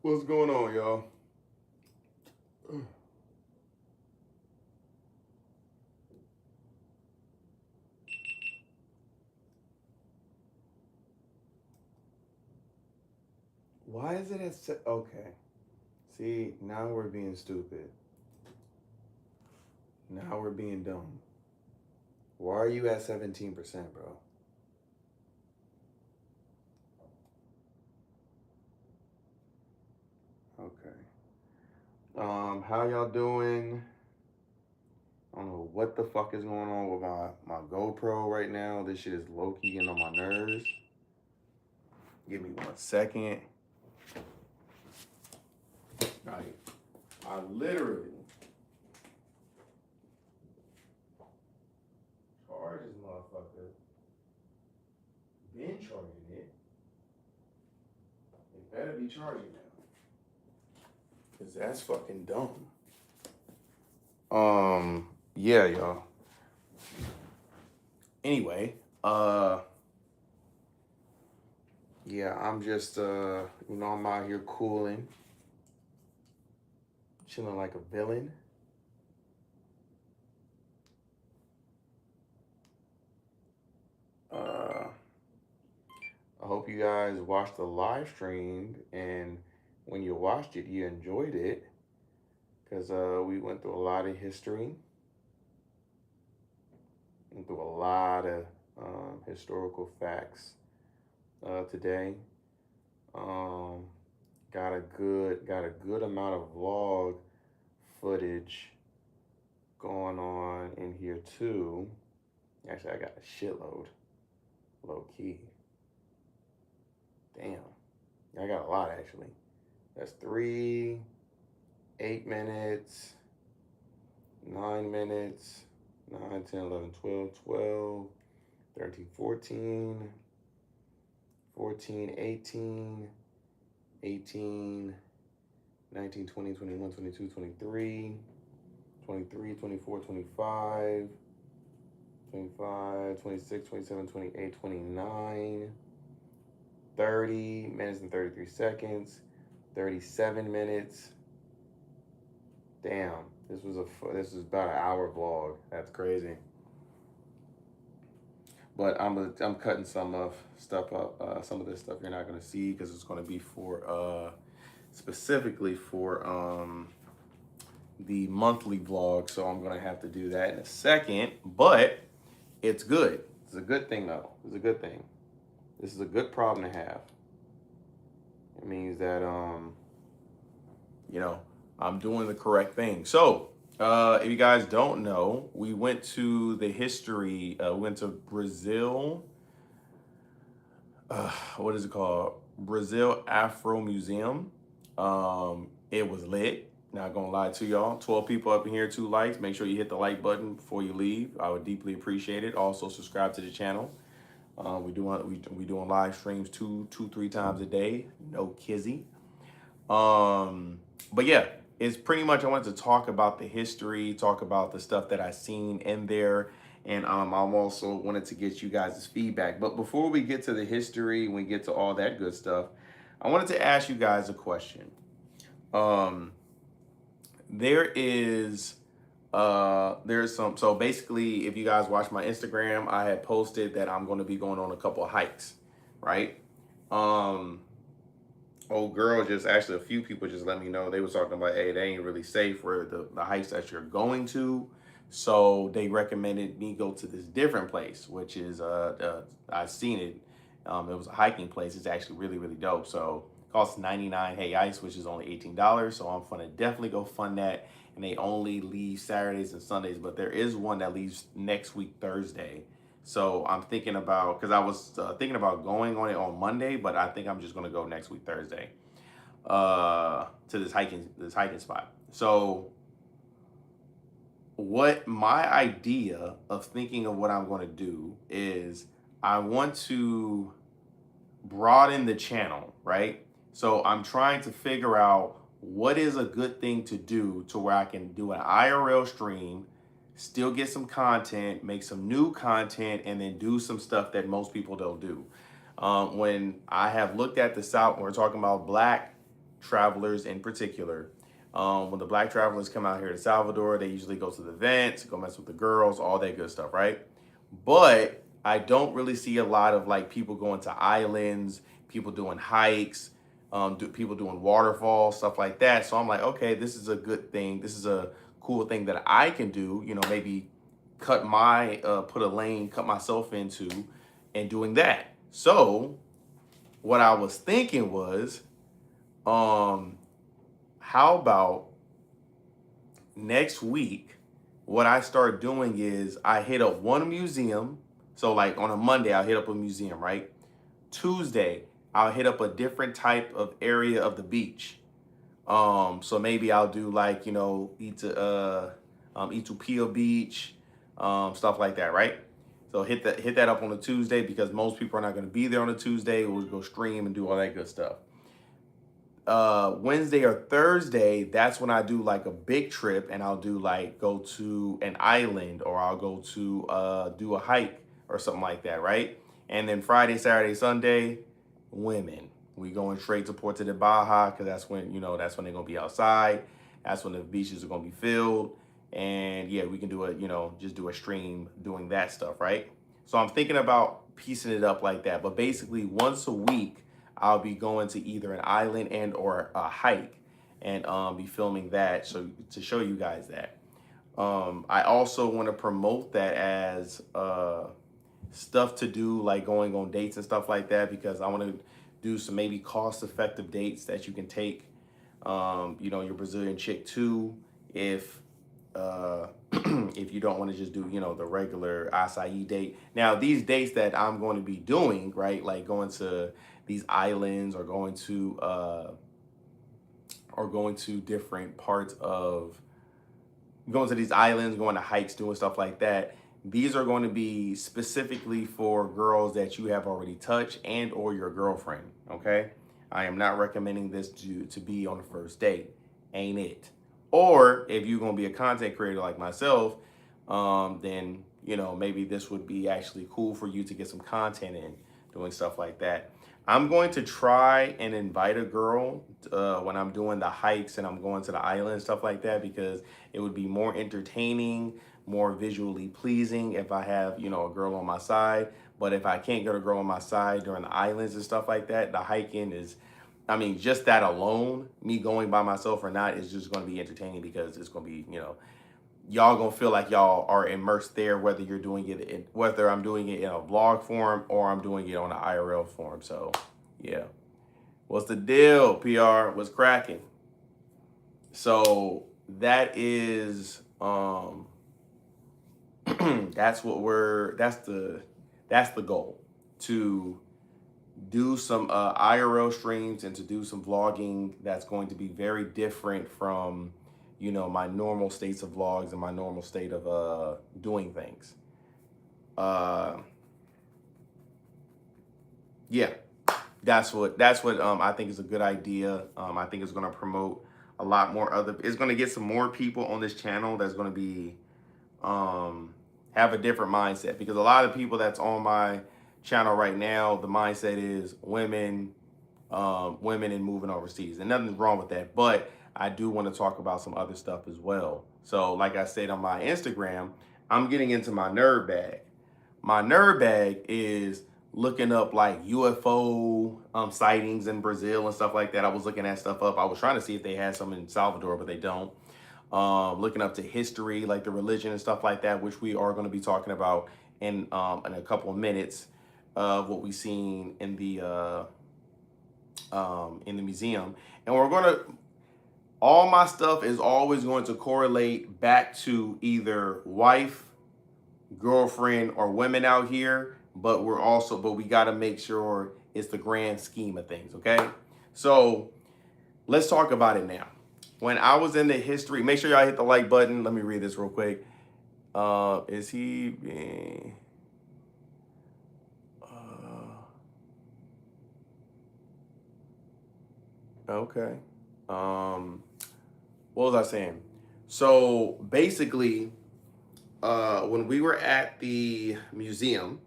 What's going on, y'all? Why is it okay? See, now we're being stupid. Now we're being dumb. Why are you at 17%, bro? Okay. How y'all doing? I don't know what the fuck is going on with my GoPro right now. This shit is low key getting on my nerves. Give me 1 second. Like, I literally charged this motherfucker. Been charging it. It better be charging now. Cause that's fucking dumb. Yeah, y'all. Anyway, yeah, I'm just I'm out here cooling, chilling like a villain. I hope you guys watched the live stream, and when you watched it, you enjoyed it, because we went through a lot of history, went through a lot of historical facts today. Um, got a good amount of vlog footage going on in here too. Actually, I got a shitload, low key. Damn, I got a lot actually. That's 3, 8 minutes, 9 minutes, 9, 10, 11, 12, 12, 13, 14, 14, 18, 18, 19, 20, 21, 22, 23, 23, 24, 25, 25, 26, 27, 28, 29, 30 minutes and 33 seconds, 37 minutes. Damn, this was about an hour vlog. That's crazy. But I'm cutting some of stuff up. Some of this stuff you're not gonna see because it's gonna be for specifically for the monthly vlog. So I'm gonna have to do that in a second. But it's good. It's a good thing though. It's a good thing. This is a good problem to have. It means that I'm doing the correct thing. So if you guys don't know, we went to the history. We went to Brazil. What is it called? Brazil Afro Museum. It was lit. Not gonna lie to y'all. 12 people up in here, 2 likes. Make sure you hit the like button before you leave. I would deeply appreciate it. Also subscribe to the channel. We doing live streams 3 times a day. No kizzy. But yeah, it's pretty much I wanted to talk about the history, talk about the stuff that I seen in there, and I'm also wanted to get you guys' feedback. But before we get to the history, we get to all that good stuff, I wanted to ask you guys a question. There's some, so basically, if you guys watch my Instagram, I had posted that I'm going to be going on a couple of hikes, right? Old girl just actually a few people just let me know they was talking about, hey, they ain't really safe for the hikes that you're going to, so they recommended me go to this different place, which is I've seen it. It was a hiking place. It's actually really really dope. So it costs 99 hey ice, which is only $18. So I'm gonna definitely go fund that. And they only leave Saturdays and Sundays, but there is one that leaves next week Thursday. So I'm thinking about, because I was thinking about going on it on Monday, but I think I'm just gonna go next week Thursday to this hiking spot. So what my idea of thinking of what I'm going to do is I want to broaden the channel, right? So I'm trying to figure out what is a good thing to do to where I can do an IRL stream, still get some content, make some new content, and then do some stuff that most people don't do. When I have looked at the South, when we're talking about black travelers in particular. When the black travelers come out here to Salvador, they usually go to the events, go mess with the girls, all that good stuff, right? But I don't really see a lot of like people going to islands, people doing hikes, people doing waterfalls, stuff like that. So I'm like, okay, this is a good thing. This is a cool thing that I can do. You know, maybe put a lane, cut myself into, and doing that. So what I was thinking was, how about next week? What I start doing is I hit up one museum. So like on a Monday, I'll hit up a museum, right? Tuesday, I'll hit up a different type of area of the beach. So maybe I'll do like, you know, Itupia Beach, stuff like that, right? So hit that up on a Tuesday because most people are not going to be there on a Tuesday. We'll go stream and do all that good stuff. Wednesday or Thursday, that's when I do like a big trip and I'll do like go to an island or I'll go to do a hike or something like that, right? And then Friday, Saturday, Sunday, women. We going straight to Puerto de Baja because that's when, you know, that's when they're gonna be outside. That's when the beaches are gonna be filled. And yeah, we can do a, you know, just do a stream doing that stuff, right? So I'm thinking about piecing it up like that. But basically once a week, I'll be going to either an island and or a hike and be filming that so to show you guys that. I also want to promote that as stuff to do, like going on dates and stuff like that, because I want to do some maybe cost-effective dates that you can take, you know, your Brazilian chick to if if you don't want to just do, you know, the regular acai date. Now, these dates that I'm going to be doing, right, like going to these islands or going to different parts of going to these islands, going to hikes, doing stuff like that. These are going to be specifically for girls that you have already touched and or your girlfriend, okay? I am not recommending this to be on the first date. Ain't it? Or if you're going to be a content creator like myself, then, you know, maybe this would be actually cool for you to get some content in, doing stuff like that. I'm going to try and invite a girl when I'm doing the hikes and I'm going to the island, stuff like that, because it would be more entertaining, more visually pleasing if I have, you know, a girl on my side. But if I can't get a girl on my side during the islands and stuff like that, the hiking is, I mean, just that alone, me going by myself or not, is just going to be entertaining because it's going to be, you know, y'all gonna feel like y'all are immersed there, whether you're doing it in, whether I'm doing it in a vlog form or I'm doing it on an IRL form. So yeah, what's the deal, PR? What's cracking? So that is that's the goal, to do some IRL streams and to do some vlogging that's going to be very different from, you know, my normal states of vlogs and my normal state of doing things. Yeah, that's what I think is a good idea. I think it's going to promote a lot more it's going to get some more people on this channel that's going to be have a different mindset, because a lot of people that's on my channel right now, the mindset is women and moving overseas, and nothing's wrong with that, but I do want to talk about some other stuff as well. So like I said on my Instagram, I'm getting into my nerd bag. My nerd bag is looking up like UFO sightings in Brazil and stuff like that. I was looking that stuff up. I was trying to see if they had some in Salvador, but they don't. Looking up to history, like the religion and stuff like that, which we are going to be talking about in a couple of minutes of what we've seen in the museum. And we're going to, all my stuff is always going to correlate back to either wife, girlfriend, or women out here, but we got to make sure it's the grand scheme of things, okay? So let's talk about it now. When I was in the history, make sure y'all hit the like button. Let me read this real quick. Is he being... okay. What was I saying? So basically, when we were at the museum,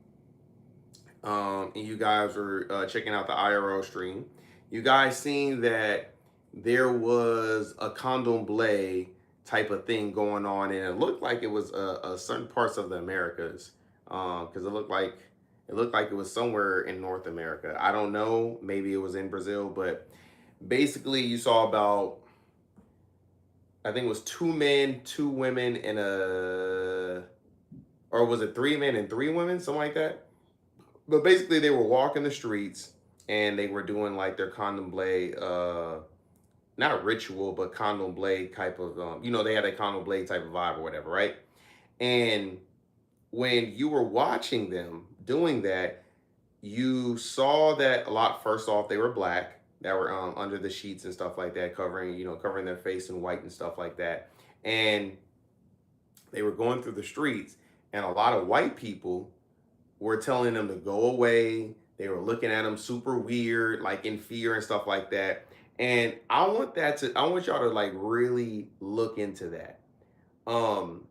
and you guys were checking out the IRL stream, you guys seen that there was a candomblé type of thing going on, and it looked like it was certain parts of the Americas, because it looked like it was somewhere in North America. I don't know, maybe it was in Brazil, but basically you saw about, I think it was two men, two women, and or was it three men and three women, something like that. But basically they were walking the streets and they were doing like their candomblé, not ritual, but condom blade type of, they had a condom blade type of vibe or whatever, right? And when you were watching them doing that, you saw that a lot. First off, they were black, that were under the sheets and stuff like that, covering their face in white and stuff like that. And they were going through the streets, and a lot of white people were telling them to go away. They were looking at them super weird, like in fear and stuff like that. And I want y'all to like really look into that. Um,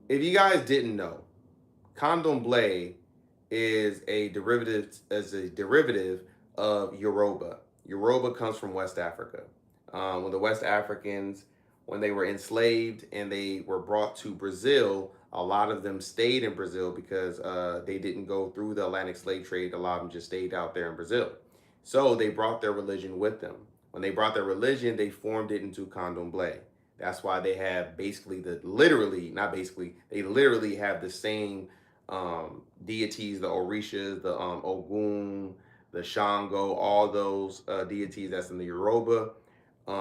if you guys didn't know, Condomblé is a derivative of Yoruba. Yoruba comes from West Africa. When the West Africans, when they were enslaved and they were brought to Brazil, a lot of them stayed in Brazil because they didn't go through the Atlantic slave trade. A lot of them just stayed out there in Brazil. So they brought their religion with them. When they brought their religion, they formed it into Candomblé. That's why they have basically not basically, they literally have the same deities, the Orishas, the Ogun, the Shango, all those deities that's in the Yoruba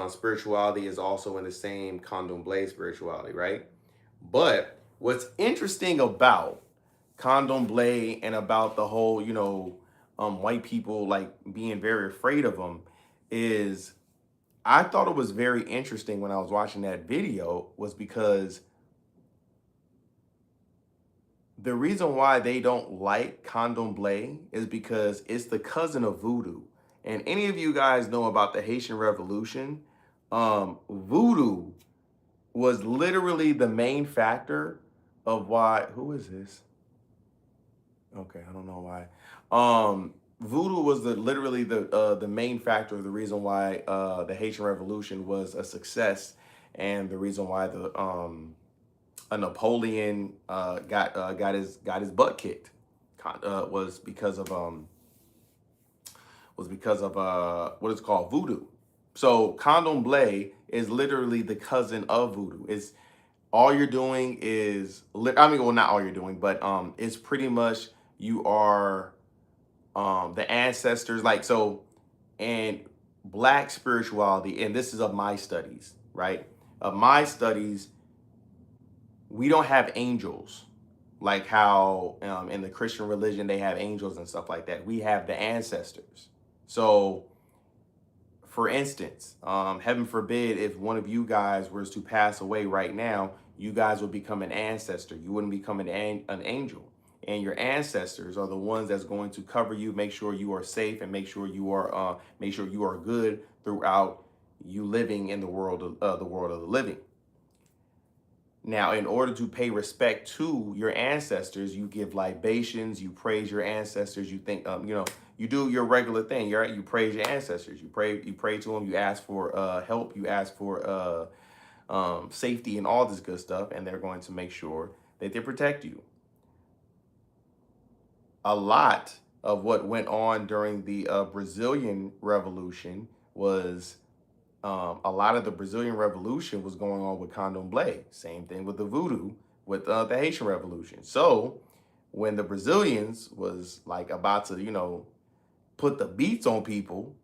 spirituality is also in the same Candomblé spirituality, right? But what's interesting about Candomblé and about the whole, white people like being very afraid of them is, I thought it was very interesting when I was watching that video was because the reason why they don't like Candomblé is because it's the cousin of voodoo. And any of you guys know about the Haitian Revolution, voodoo was literally the main factor of why, who is this? Okay, I don't know why. Voodoo was literally the main factor of the reason why the Haitian Revolution was a success, and the reason why the a Napoleon got his butt kicked was because of what is called voodoo. So Candomblé is literally the cousin of voodoo. It's all you're doing is, I mean, well, not all you're doing, but it's pretty much you are the ancestors, like, so, and black spirituality, and this is of my studies, right? Of my studies, we don't have angels like how in the Christian religion they have angels and stuff like that. We have the ancestors. So, for instance, heaven forbid if one of you guys was to pass away right now, you guys would become an ancestor. You wouldn't become an angel. And your ancestors are the ones that's going to cover you, make sure you are safe, and make sure you are good throughout you living in the world of the living. Now, in order to pay respect to your ancestors, you give libations, you praise your ancestors, you think, you do your regular thing. You praise your ancestors, you pray to them, you ask for help, you ask for safety and all this good stuff, and they're going to make sure that they protect you. A lot of what went on during the Brazilian Revolution was a lot of the Brazilian Revolution was going on with Candomblé. Same thing with the voodoo with the Haitian Revolution. So when the Brazilians was like about to, put the beats on people,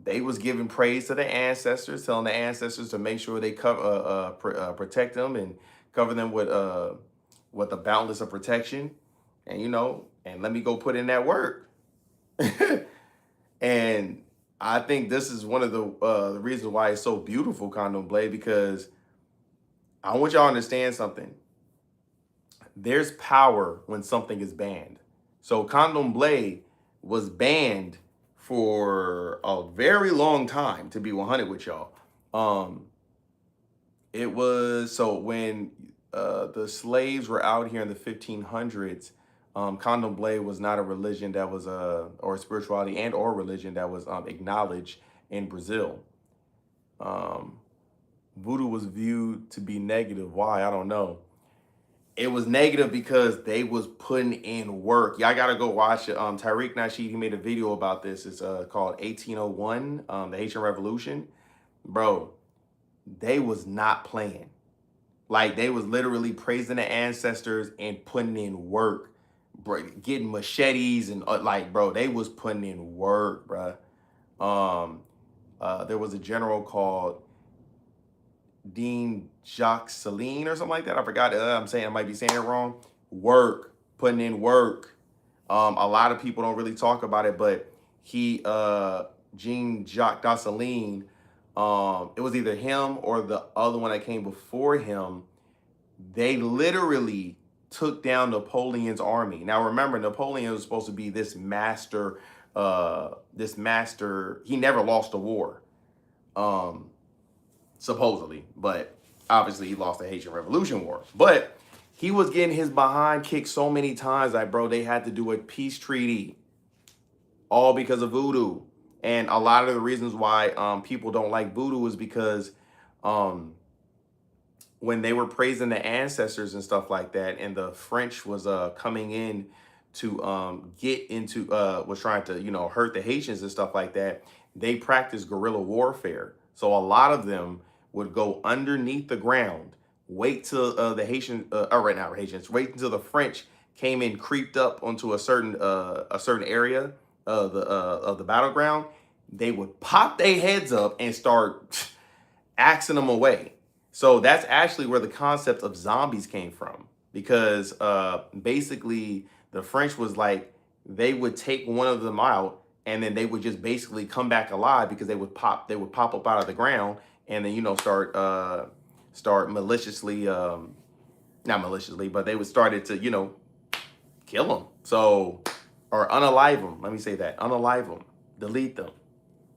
they was giving praise to the ancestors, telling the ancestors to make sure they protect them and cover them with the boundless of protection, and and let me go put in that work. And I think this is one of the reasons why it's so beautiful, Candomblé, because I want y'all to understand something. There's power when something is banned. So Candomblé was banned for a very long time, to be 100 with y'all. It was, so when the slaves were out here in the 1500s, Candomblé was not a religion that was or spirituality and or religion that was acknowledged in Brazil. Um, Voodoo was viewed to be negative. Why? I don't know. It was negative because they was putting in work. Y'all gotta go watch it. Tariq Nasheed, he made a video about this. It's called 1801, the Haitian Revolution. Bro, they was not playing. Like they was literally praising the ancestors and putting in work, bro, getting machetes and like, bro, they was putting in work, bro. Um, there was a general called Dean Jacques Celine or something like that. I forgot. I'm saying I might be saying it wrong. Work, putting in work. A lot of people don't really talk about it, but Jean Jacques Dessalines, it was either him or the other one that came before him. They literally took down Napoleon's army. Now remember, Napoleon was supposed to be this master. He never lost a war. Um, Supposedly, but obviously he lost the Haitian Revolution War. But he was getting his behind kicked so many times that, bro, they had to do a peace treaty, all because of voodoo. And a lot of the reasons why people don't like voodoo is because um, when they were praising the ancestors and stuff like that, and the French was coming in to get into was trying to hurt the Haitians and stuff like that, they practiced guerrilla warfare. So a lot of them would go underneath the ground, wait till the Haitian right now Haitians wait until the French came in, creeped up onto a certain area of the battleground. They would pop their heads up and start axing them away. So that's actually where the concept of zombies came from, because basically the French was like, they would take one of them out and then they would just basically come back alive because they would pop up out of the ground and then start maliciously, not maliciously, but they would started to kill them. So, or unalive them. Let me say that, unalive them, delete them.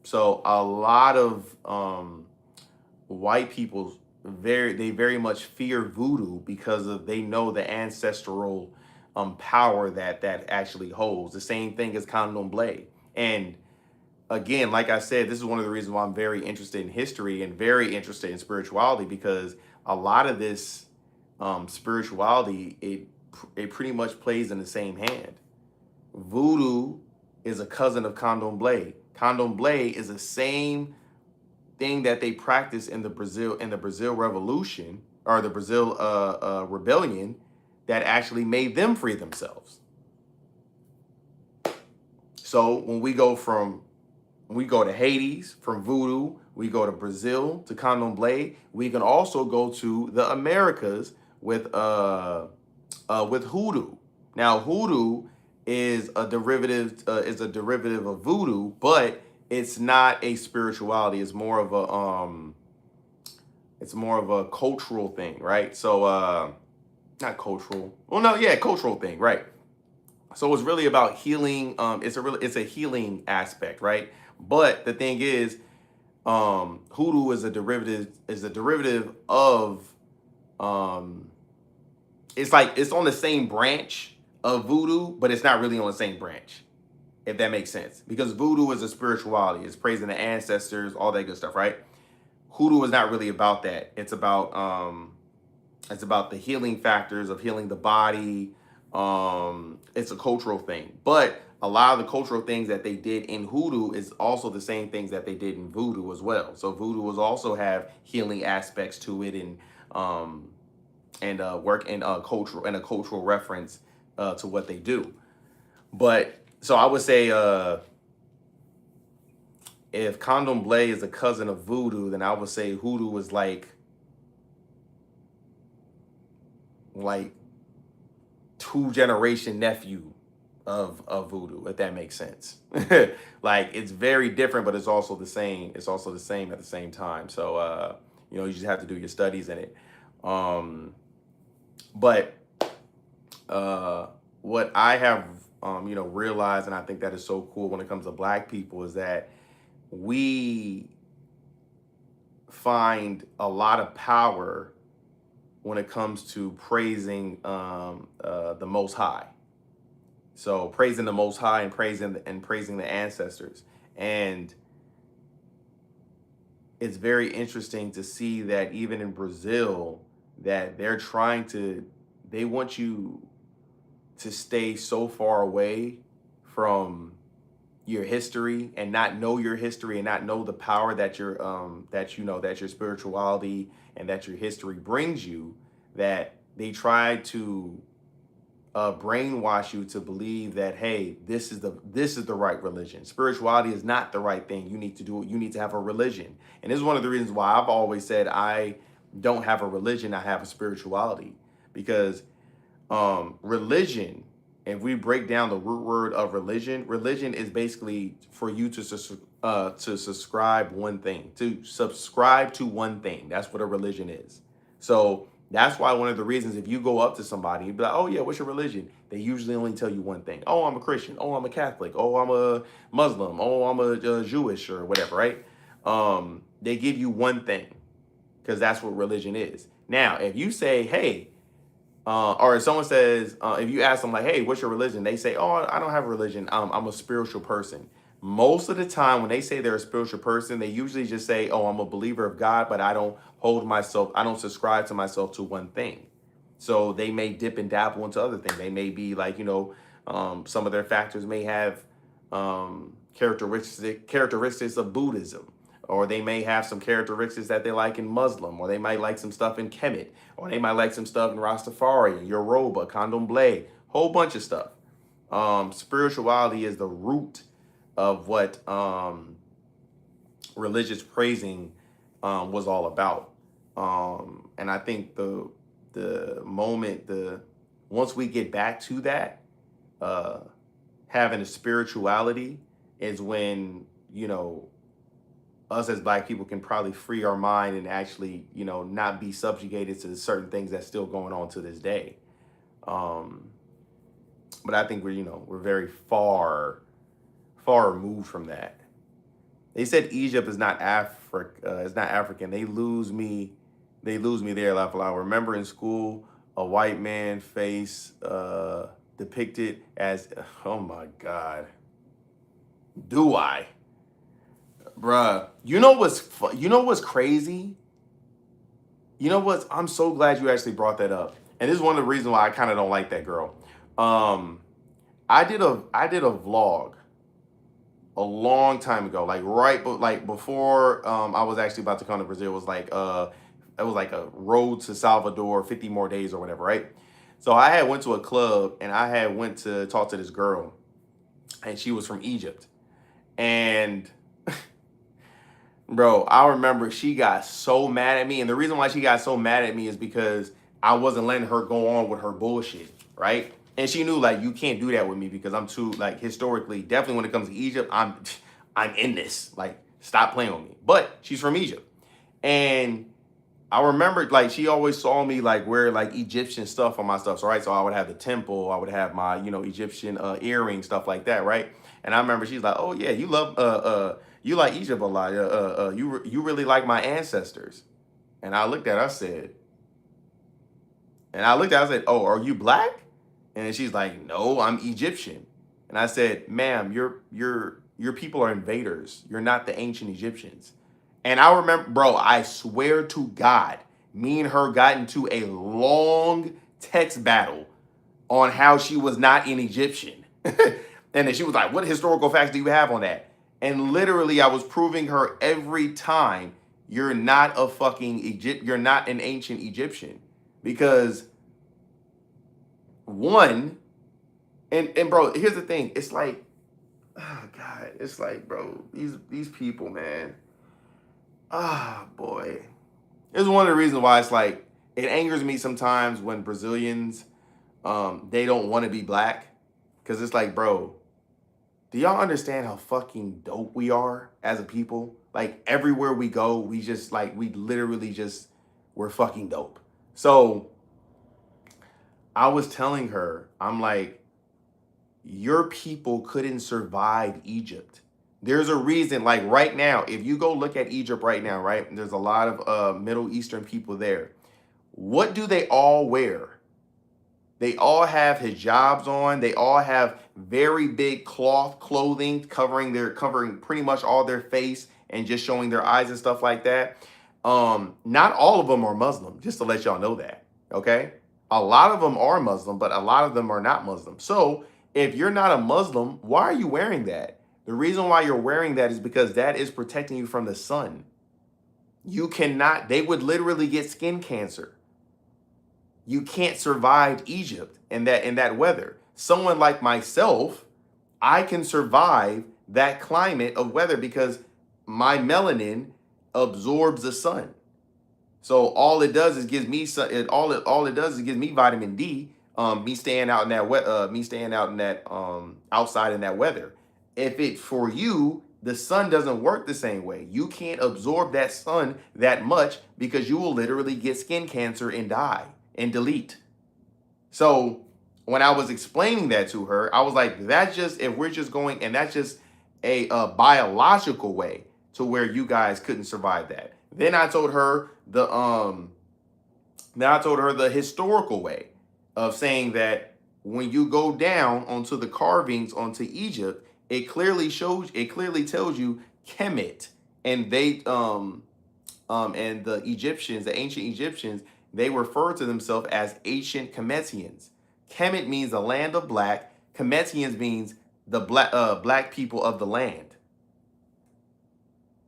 So a lot of white people very much fear voodoo because of they know the ancestral power that actually holds. The same thing as candomblé. And again, like I said, this is one of the reasons why I'm very interested in history and very interested in spirituality, because a lot of this spirituality, it pretty much plays in the same hand. Voodoo is a cousin of candomblé. Candomblé is the same thing that they practiced in the Brazil Revolution, or the Brazil rebellion, that actually made them free themselves. So when we go to Hades from voodoo, we go to Brazil to candomblé. We can also go to the Americas with hoodoo. Now hoodoo is a derivative of voodoo, but it's not a spirituality. It's more of a cultural thing, right? So not cultural. Well, no, yeah, cultural thing, right? So it's really about healing. It's a healing aspect, right? But the thing is, hoodoo is a derivative of um, it's like it's on the same branch of voodoo, but it's not really on the same branch, if that makes sense. Because voodoo is a spirituality, it's praising the ancestors, all that good stuff, right? Hoodoo is not really about that. It's about the healing factors of healing the body. It's a cultural thing, but a lot of the cultural things that they did in hoodoo is also the same things that they did in voodoo as well. So voodoo was also have healing aspects to it, and work in a cultural reference to what they do. But so I would say, if candomblé is a cousin of voodoo, then I would say hoodoo is like two-generation nephew of voodoo, if that makes sense. Like it's very different, but it's also the same. It's also the same at the same time. So you just have to do your studies in it. But what I have realized, and I think that is so cool when it comes to Black people, is that we find a lot of power when it comes to praising the Most High. So praising the Most High and praising the ancestors. And it's very interesting to see that even in Brazil, that they want you to stay so far away from your history and not know your history and not know the power that that your spirituality and that your history brings you, that they try to brainwash you to believe that, hey, this is the right religion. Spirituality is not the right thing. You need to do it. You need to have a religion. And this is one of the reasons why I've always said I don't have a religion. I have a spirituality, because religion, if we break down the root word of religion, religion is basically for you to subscribe one thing, to subscribe to one thing. That's what a religion is. So that's why one of the reasons, if you go up to somebody and be like, oh yeah, what's your religion? They usually only tell you one thing. Oh, I'm a Christian. Oh, I'm a Catholic. Oh, I'm a Muslim. Oh, I'm a Jewish or whatever, right? They give you one thing because that's what religion is. Now, if you say, hey, or if someone says, if you ask them like, hey, what's your religion? They say, oh, I don't have a religion. I'm a spiritual person. Most of the time when they say they're a spiritual person, they usually just say, oh, I'm a believer of God, but I don't subscribe to myself to one thing. So they may dip and dabble into other things. They may be like, some of their factors may have characteristics of Buddhism, or they may have some characteristics that they like in Muslim, or they might like some stuff in Kemet, or they might like some stuff in Rastafari, Yoruba, Candomblé, whole bunch of stuff. Spirituality is the root of what religious praising was all about. And I think once we get back to that, having a spirituality is when, us as Black people can probably free our mind and actually, not be subjugated to certain things that's still going on to this day. But I think we're very far removed from that. They said Egypt is not Africa. It's not African. They lose me there. Like, I remember in school, a white man face depicted as, oh my God, do I? Bruh, you know what's crazy? I'm so glad you actually brought that up. And this is one of the reasons why I kind of don't like that girl. I did a vlog a long time ago, like before I was actually about to come to Brazil. It was like a road to Salvador, 50 more days or whatever, right? So I had went to a club and I had went to talk to this girl, and she was from Egypt. And bro, I remember she got so mad at me. And the reason why she got so mad at me is because I wasn't letting her go on with her bullshit, right? And she knew, like, you can't do that with me because I'm too, like, historically, definitely when it comes to Egypt, I'm in this. Like, stop playing with me. But she's from Egypt. And I remember, like, she always saw me, like, wear, like, Egyptian stuff on my stuff. So, right? So I would have the temple. I would have my, Egyptian earrings, stuff like that, right? And I remember she's like, oh, yeah, you like Egypt a lot. You really like my ancestors. And I looked at her, I said, oh, are you Black? And she's like, no, I'm Egyptian. And I said, ma'am, your people are invaders. You're not the ancient Egyptians. And I remember, bro, I swear to God, me and her got into a long text battle on how she was not an Egyptian. And then she was like, what historical facts do you have on that? And literally, I was proving her every time, you're not you're not an ancient Egyptian. Because one, and bro, here's the thing. It's like, oh God, it's like, bro, these people, man. Ah, boy. This is one of the reasons why it's like, it angers me sometimes when Brazilians, they don't want to be Black. Because it's like, bro, do y'all understand how fucking dope we are as a people? Like, everywhere we go, we just, like, we literally just, we're fucking dope. So I was telling her, I'm like, your people couldn't survive Egypt. There's a reason, like right now, if you go look at Egypt right now, right? There's a lot of Middle Eastern people there. What do they all wear? They all have hijabs on. They all have very big cloth clothing covering pretty much all their face and just showing their eyes and stuff like that. Not all of them are Muslim, just to let y'all know that. Okay. A lot of them are Muslim, but a lot of them are not Muslim. So if you're not a Muslim, why are you wearing that? The reason why you're wearing that is because that is protecting you from the sun. You cannot, they would literally get skin cancer. You can't survive Egypt in that weather. Someone like myself, I can survive that climate of weather because my melanin absorbs the sun. So all it does is gives me all it does is gives me vitamin D. Me staying out in that me staying out in that outside in that weather. If it for you, the sun doesn't work the same way. You can't absorb that sun that much because you will literally get skin cancer and die and delete. So when I was explaining that to her, I was like, that's just if we're just going, and that's just a biological way to where you guys couldn't survive that. Then I told her the historical way of saying that when you go down onto the carvings onto Egypt, it clearly tells you Kemet, and and the Egyptians, the ancient Egyptians, they refer to themselves as ancient Kemetians. Kemet means the land of black. Kemetians means the black people of the land.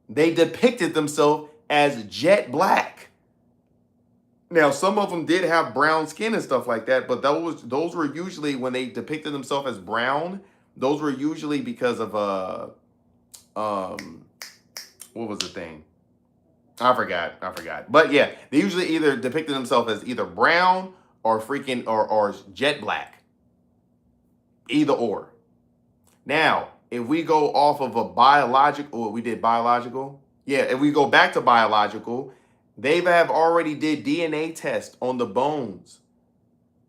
They depicted themselves as jet black. Now, some of them did have brown skin and stuff like that, but those were usually when they depicted themselves as brown. Those were usually because of what was the thing? I forgot. But yeah, they usually either depicted themselves as either brown or freaking or jet black. Either or. Now, if we go off of a biological, we did biological. Yeah, if we go back to biological, they have already did DNA tests on the bones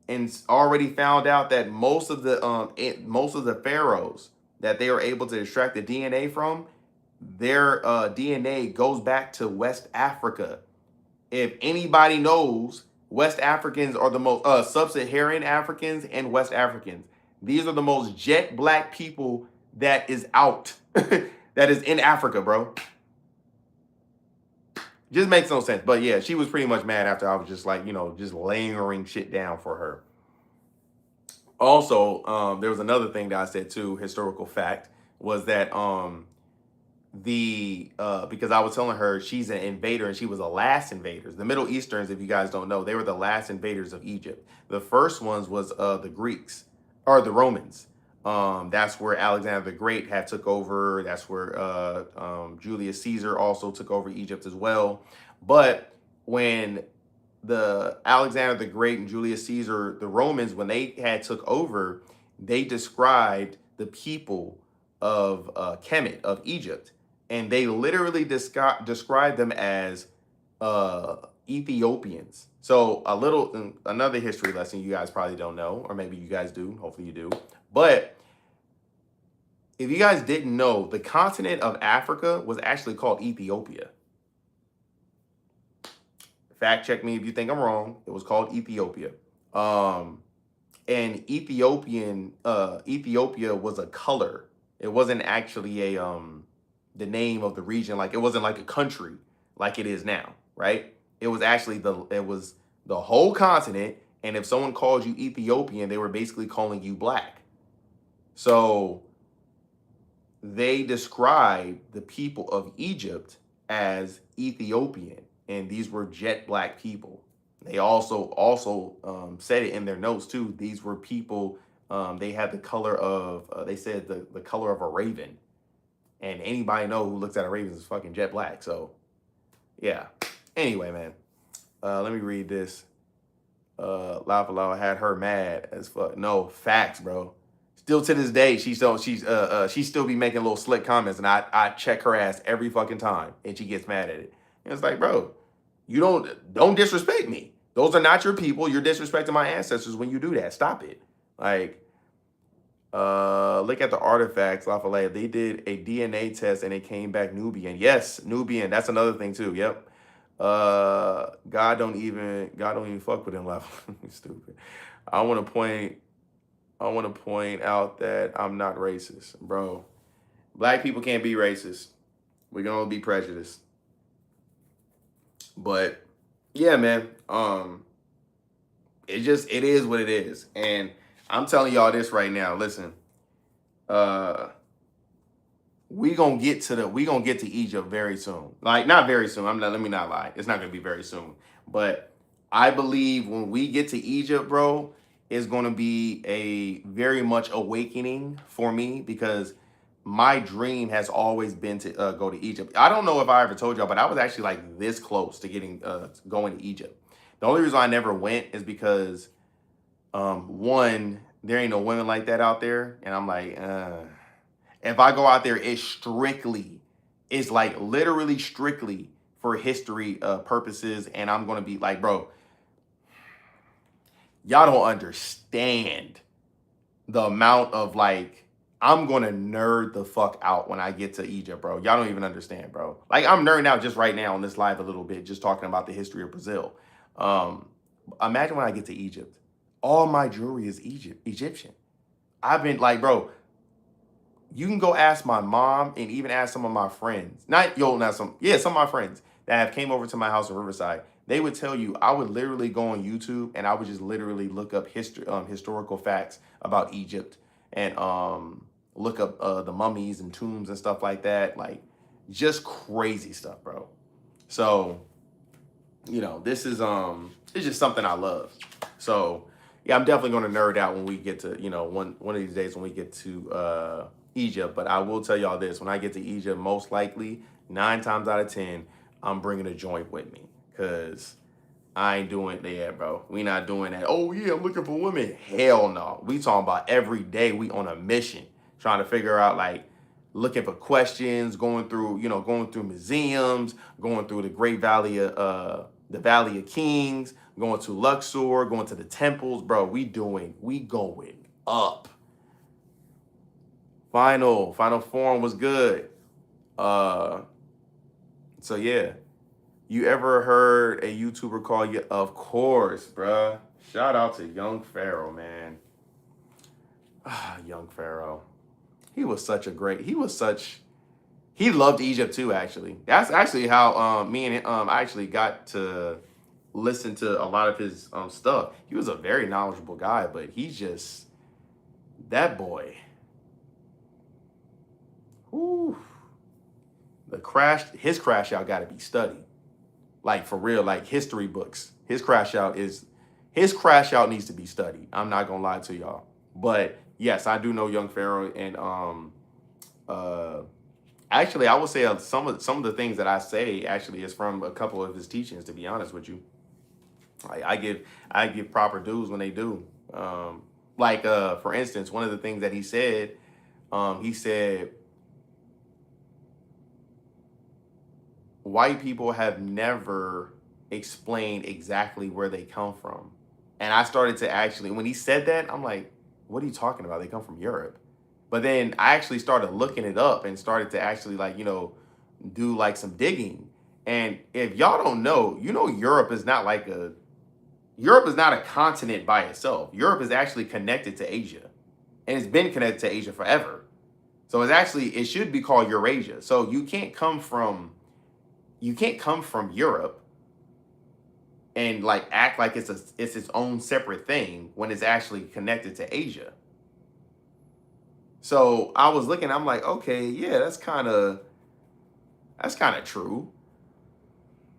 and already found out that most of the pharaohs that they were able to extract the DNA from, their DNA goes back to West Africa. If anybody knows, West Africans are the most sub-Saharan Africans and West Africans. These are the most jet black people that is out, that is in Africa, bro. Just makes no sense. But yeah, she was pretty much mad after I was just like, just layering shit down for her. Also, there was another thing that I said too, historical fact, was that because I was telling her she's an invader and she was the last invaders. The Middle Easterns, if you guys don't know, they were the last invaders of Egypt. The first ones was the Greeks or the Romans. That's where Alexander the Great had took over. That's where Julius Caesar also took over Egypt as well. But when the Alexander the Great and Julius Caesar, the Romans, when they had took over, they described the people of Kemet, of Egypt, and they literally described them as Ethiopians. So another history lesson you guys probably don't know, or maybe you guys do. Hopefully you do. But if you guys didn't know, the continent of Africa was actually called Ethiopia. Fact check me if you think I'm wrong. It was called Ethiopia. And Ethiopia was a color. It wasn't actually the name of the region. Like, it wasn't like a country like it is now, right? It was actually the whole continent. And if someone called you Ethiopian, they were basically calling you black. So they described the people of Egypt as Ethiopian, and these were jet black people. They also said it in their notes too. These were people. They had the color of. They said the color of a raven, and anybody know who looks at a raven is fucking jet black. So, yeah. Anyway, man, let me read this. Lafalo had her mad as fuck. No facts, bro. Still to this day, she still be making little slick comments, and I check her ass every fucking time, and she gets mad at it. And it's like, bro, you don't disrespect me. Those are not your people. You're disrespecting my ancestors when you do that. Stop it. Like, look at the artifacts, Lafayette. They did a DNA test and it came back Nubian. Yes, Nubian. That's another thing too. Yep. God don't even fuck with him, Lafayette. Stupid. I want to point out that I'm not racist, bro. Black people can't be racist. We can only be prejudiced. But yeah, man. It is what it is. And I'm telling y'all this right now. Listen, uh we gonna get to Egypt very soon. Like not very soon. I'm not let me not lie. It's not gonna be very soon. But I believe when we get to Egypt, bro, it's gonna be a very much awakening for me because my dream has always been to go to Egypt. I don't know if I ever told y'all, but I was actually like this close to getting going to Egypt. The only reason I never went is because one, there ain't no women like that out there, and I'm like, if I go out there, it's like literally strictly for history purposes, and I'm gonna be like, bro, y'all don't understand the amount of like I'm gonna nerd the fuck out when I get to Egypt, bro. Y'all don't even understand, bro. Like I'm nerding out just right now on this live a little bit, just talking about the history of Brazil. Um, Imagine when I get to Egypt, all my jewelry is Egyptian. I've been like, bro, you can go ask my mom and even ask some of my friends. Not some, yeah, some of my friends that have came over to my house in Riverside. They would tell you I would literally go on YouTube and I would just literally look up historical facts about Egypt and look up the mummies and tombs and stuff like that. Like just crazy stuff, bro. So, this is it's just something I love. So yeah, I'm definitely going to nerd out when we get to, one of these days when we get to Egypt. But I will tell y'all this: when I get to Egypt, most likely 9 times out of 10, I'm bringing a joint with me because I ain't doing that, bro. We not doing that. Oh yeah, I'm looking for women. Hell no. We talking about every day we on a mission, trying to figure out like looking for questions, going through museums, going through the Great Valley of the Valley of Kings, going to Luxor, going to the temples, bro. We going up. Final form was good. So yeah. You ever heard a YouTuber call you? Of course, bruh. Shout out to Young Pharaoh, man. Young Pharaoh. He loved Egypt too, actually. That's actually how me and I actually got to listen to a lot of his stuff. He was a very knowledgeable guy, but he's just that boy. Whew. His crash out gotta be studied. Like for real, like history books. His crash out needs to be studied. I'm not gonna lie to y'all. But yes, I do know Young Pharaoh, and actually I would say some of the things that I say actually is from a couple of his teachings, to be honest with you. Like I give proper dues when they do. For instance, one of the things that he said white people have never explained exactly where they come from. And I started to actually, when he said that, I'm like, what are you talking about? They come from Europe. But then I actually started looking it up and started to actually do like some digging. And if y'all don't know, Europe is not a continent by itself. Europe is actually connected to Asia. And it's been connected to Asia forever. So it should be called Eurasia. So you can't come from Europe and like act like it's its own separate thing when it's actually connected to Asia. So I was looking, I'm like, okay, yeah, that's kind of true.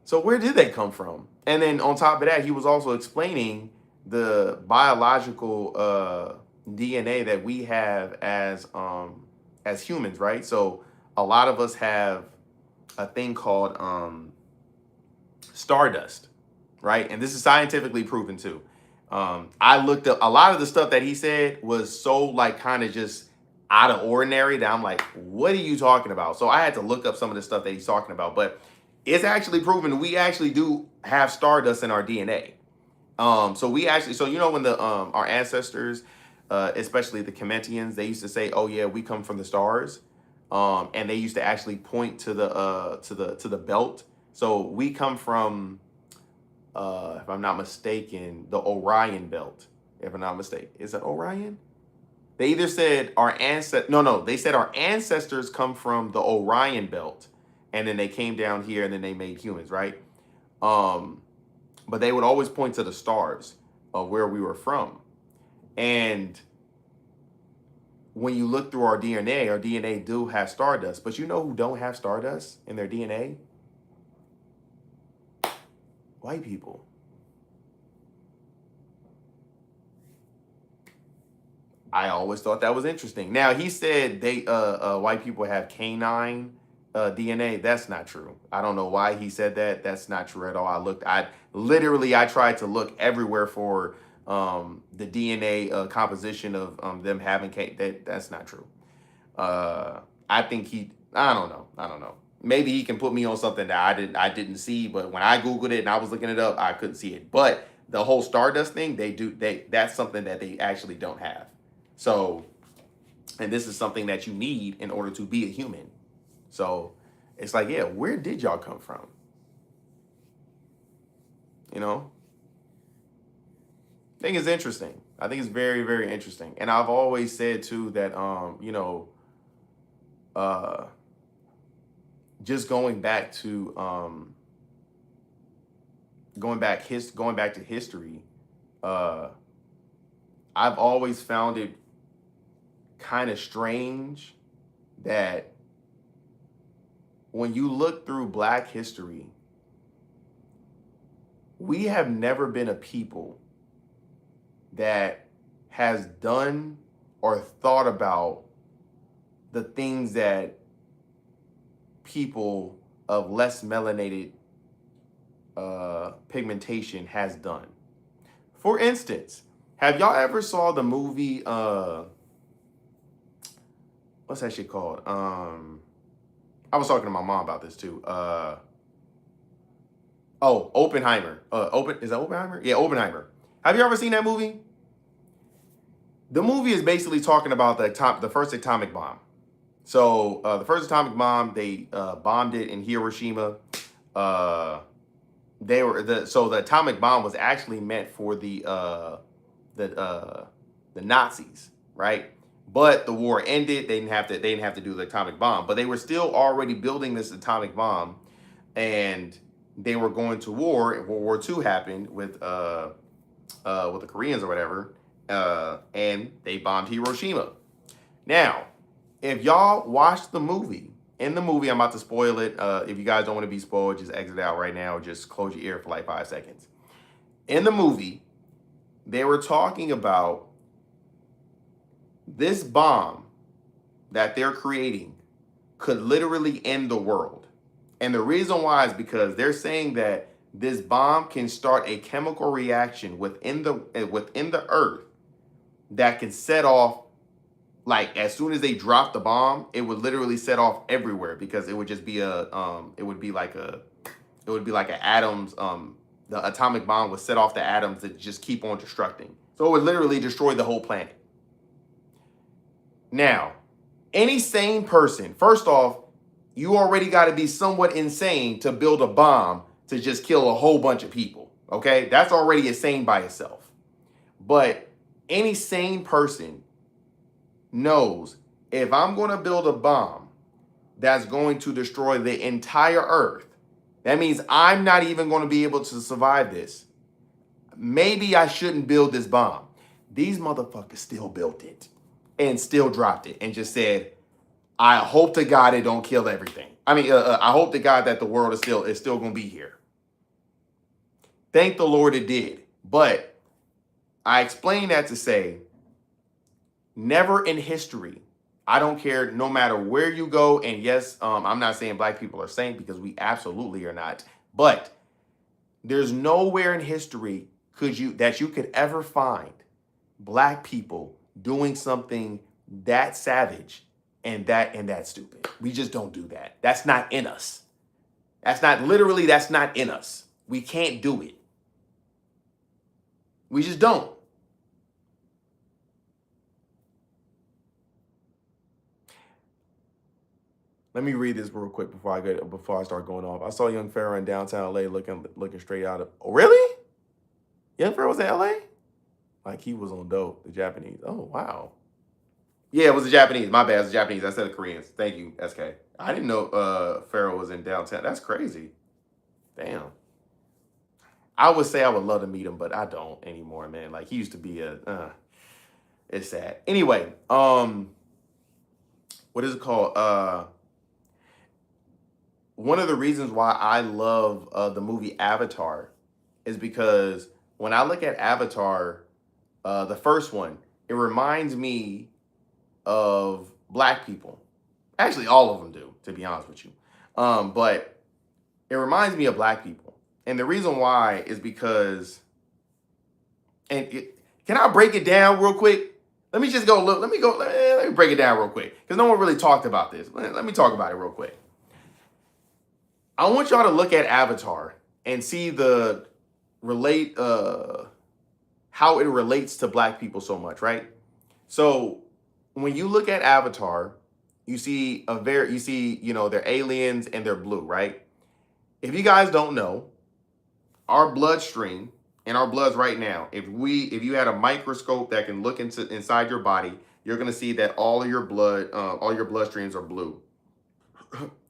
So where did they come from? And then on top of that, he was also explaining the biological DNA that we have as humans, right? So a lot of us have a thing called stardust, right? And this is scientifically proven too. I looked up a lot of the stuff that he said was so like kind of just out of ordinary that I'm like, what are you talking about? So I had to look up some of the stuff that he's talking about, but it's actually proven we actually do have stardust in our DNA. When our ancestors, especially the Comentians, they used to say, "Oh yeah, we come from the stars," and they used to actually point to the belt. So we come from, if I'm not mistaken, the Orion belt. If I'm not mistaken, is that Orion? They either said our ancestors. No, they said our ancestors come from the Orion belt, and then they came down here and then they made humans, right? Um, but they would always point to the stars of where we were from. And when you look through our DNA do have stardust. But you know who don't have stardust in their DNA? White people. I always thought that was interesting. Now he said they white people have canine DNA. That's not true. I don't know why he said that. That's not true at all. I tried to look everywhere for the DNA composition of them having that's not true. I think I don't know. I don't know. Maybe he can put me on something that I didn't see, but when I Googled it and I was looking it up, I couldn't see it. But the whole Stardust thing, that's something that they actually don't have. So, and this is something that you need in order to be a human. So it's like, yeah, where did y'all come from? You know? I think it's interesting. I think it's very, very interesting. And I've always said too that uh just going back to going back to history, I've always found it kind of strange that when you look through Black history, we have never been a people that has done or thought about the things that people of less melanated pigmentation has done. For instance, have y'all ever saw the movie what's that shit called? I was talking to my mom about this too. Oppenheimer. Is that Oppenheimer? Yeah, Oppenheimer. Have you ever seen that movie? The movie is basically talking about the first atomic bomb. So the first atomic bomb, they bombed it in Hiroshima. So the atomic bomb was actually meant for the Nazis, right? But the war ended. They didn't have to do the atomic bomb, but they were still already building this atomic bomb, and they were going to war. And World War II happened with the Koreans or whatever, and they bombed Hiroshima. Now, if y'all watched the movie, in the movie, I'm about to spoil it. If you guys don't want to be spoiled, just exit out right now. Just close your ear for like 5 seconds. In the movie, they were talking about this bomb that they're creating could literally end the world. And the reason why is because they're saying that this bomb can start a chemical reaction within the earth that can set off, like as soon as they drop the bomb, it would literally set off everywhere, because it would just be it would be like an atoms, the atomic bomb would set off the atoms that just keep on destructing. So it would literally destroy the whole planet. Now, any sane person, first off, you already got to be somewhat insane to build a bomb to just kill a whole bunch of people. Okay? That's already insane by itself. But any sane person knows, if I'm going to build a bomb that's going to destroy the entire earth, that means I'm not even going to be able to survive this. Maybe I shouldn't build this bomb. These motherfuckers still built it and still dropped it and just said, I hope to God it don't kill everything. I hope to God that the world is still going to be here. Thank the Lord it did. But I explain that to say, never in history, I don't care, no matter where you go, and yes, I'm not saying Black people are saints, because we absolutely are not, but there's nowhere in history that you could ever find Black people doing something that savage and that stupid. We just don't do that. That's not in us. That's not in us. We can't do it. We just don't. Let me read this real quick before I start going off. I saw Young Pharaoh in downtown LA looking straight out of. Oh, really? Young Pharaoh was in LA? Like he was on dope, the Japanese. Oh, wow. Yeah, it was the Japanese. My bad, it was the Japanese. I said the Koreans. Thank you, SK. I didn't know Pharaoh was in downtown. That's crazy. Damn. I would say I would love to meet him, but I don't anymore, man. Like he used to be a. It's sad. Anyway, what is it called? One of the reasons why I love the movie Avatar is because when I look at Avatar, the first one, it reminds me of black people. Actually, all of them do, to be honest with you. But it reminds me of black people. And the reason why is because, can I break it down real quick? Let me just go look. Let me break it down real quick because no one really talked about this. Let me talk about it real quick. I want y'all to look at Avatar and see the relate how it relates to black people so much, right? So when you look at Avatar, you see they're aliens and they're blue, right? If you guys don't know, our bloodstream in our bloods right now, if you had a microscope that can look inside your body, you're gonna see that all of your bloodstreams are blue.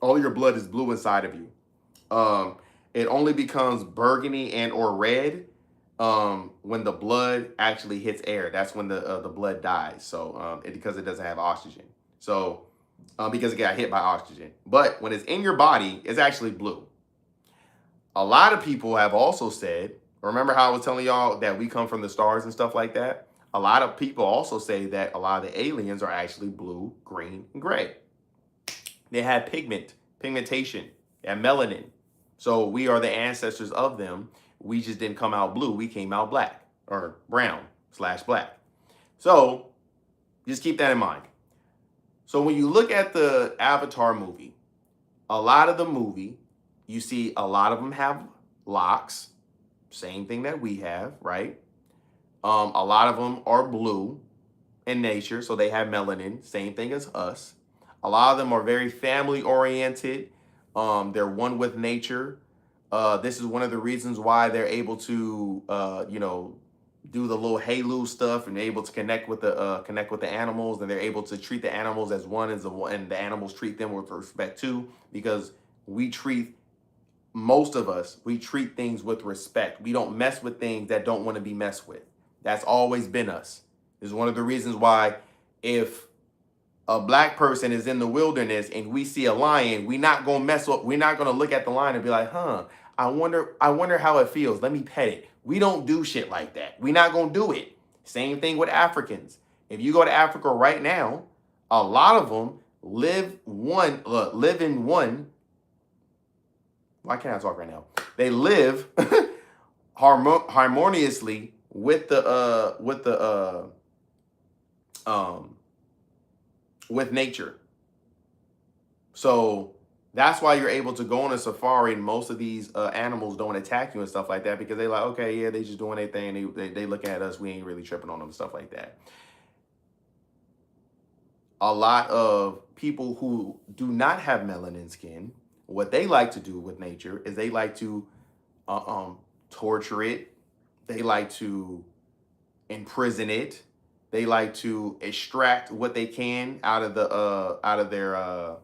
All of your blood is blue inside of you. It only becomes burgundy and or red when the blood actually hits air. That's when the blood dies. So because it doesn't have oxygen. So because it got hit by oxygen. But when it's in your body, it's actually blue. A lot of people have also said, remember how I was telling y'all that we come from the stars and stuff like that? A lot of people also say that a lot of the aliens are actually blue, green, and gray. They have pigmentation, and melanin. So we are the ancestors of them. We just didn't come out blue. We came out black or brown/black. So just keep that in mind. So when you look at the Avatar movie, a lot of the movie, you see a lot of them have locks. Same thing that we have, right? A lot of them are blue in nature, so they have melanin. Same thing as us. A lot of them are very family oriented. They're one with nature. This is one of the reasons why they're able to, do the little halo stuff and able to connect with the animals, and they're able to treat the animals as one and the animals treat them with respect too, because most of us treat things with respect. We don't mess with things that don't want to be messed with. That's always been us. This is one of the reasons why if a black person is in the wilderness and we see a lion, we're not gonna look at the lion and be like, I wonder how it feels. Let me pet it. We don't do shit like that. We're not gonna do it. Same thing with Africans. If you go to Africa right now, a lot of them live in one. Why can't I talk right now? They live harmoniously with nature. So that's why you're able to go on a safari and most of these animals don't attack you and stuff like that, because they're like, okay, yeah, they just doing their thing. They look at us, we ain't really tripping on them and stuff like that. A lot of people who do not have melanin skin, what they like to do with nature is they like to torture it. They like to imprison it. They like to extract what they can out of their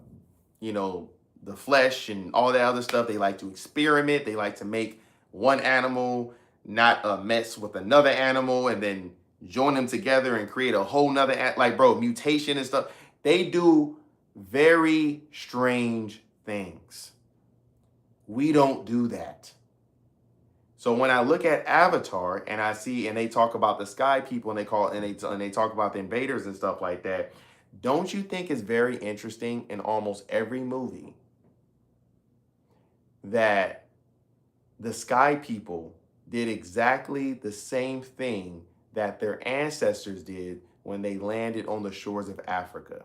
the flesh and all that other stuff. They like to experiment. They like to make one animal not mess with another animal and then join them together and create a whole nother mutation and stuff. They do very strange things. We don't do that. So when I look at Avatar and I see, and they talk about the sky people and they talk about the invaders and stuff like that, don't you think it's very interesting in almost every movie that the sky people did exactly the same thing that their ancestors did when they landed on the shores of Africa?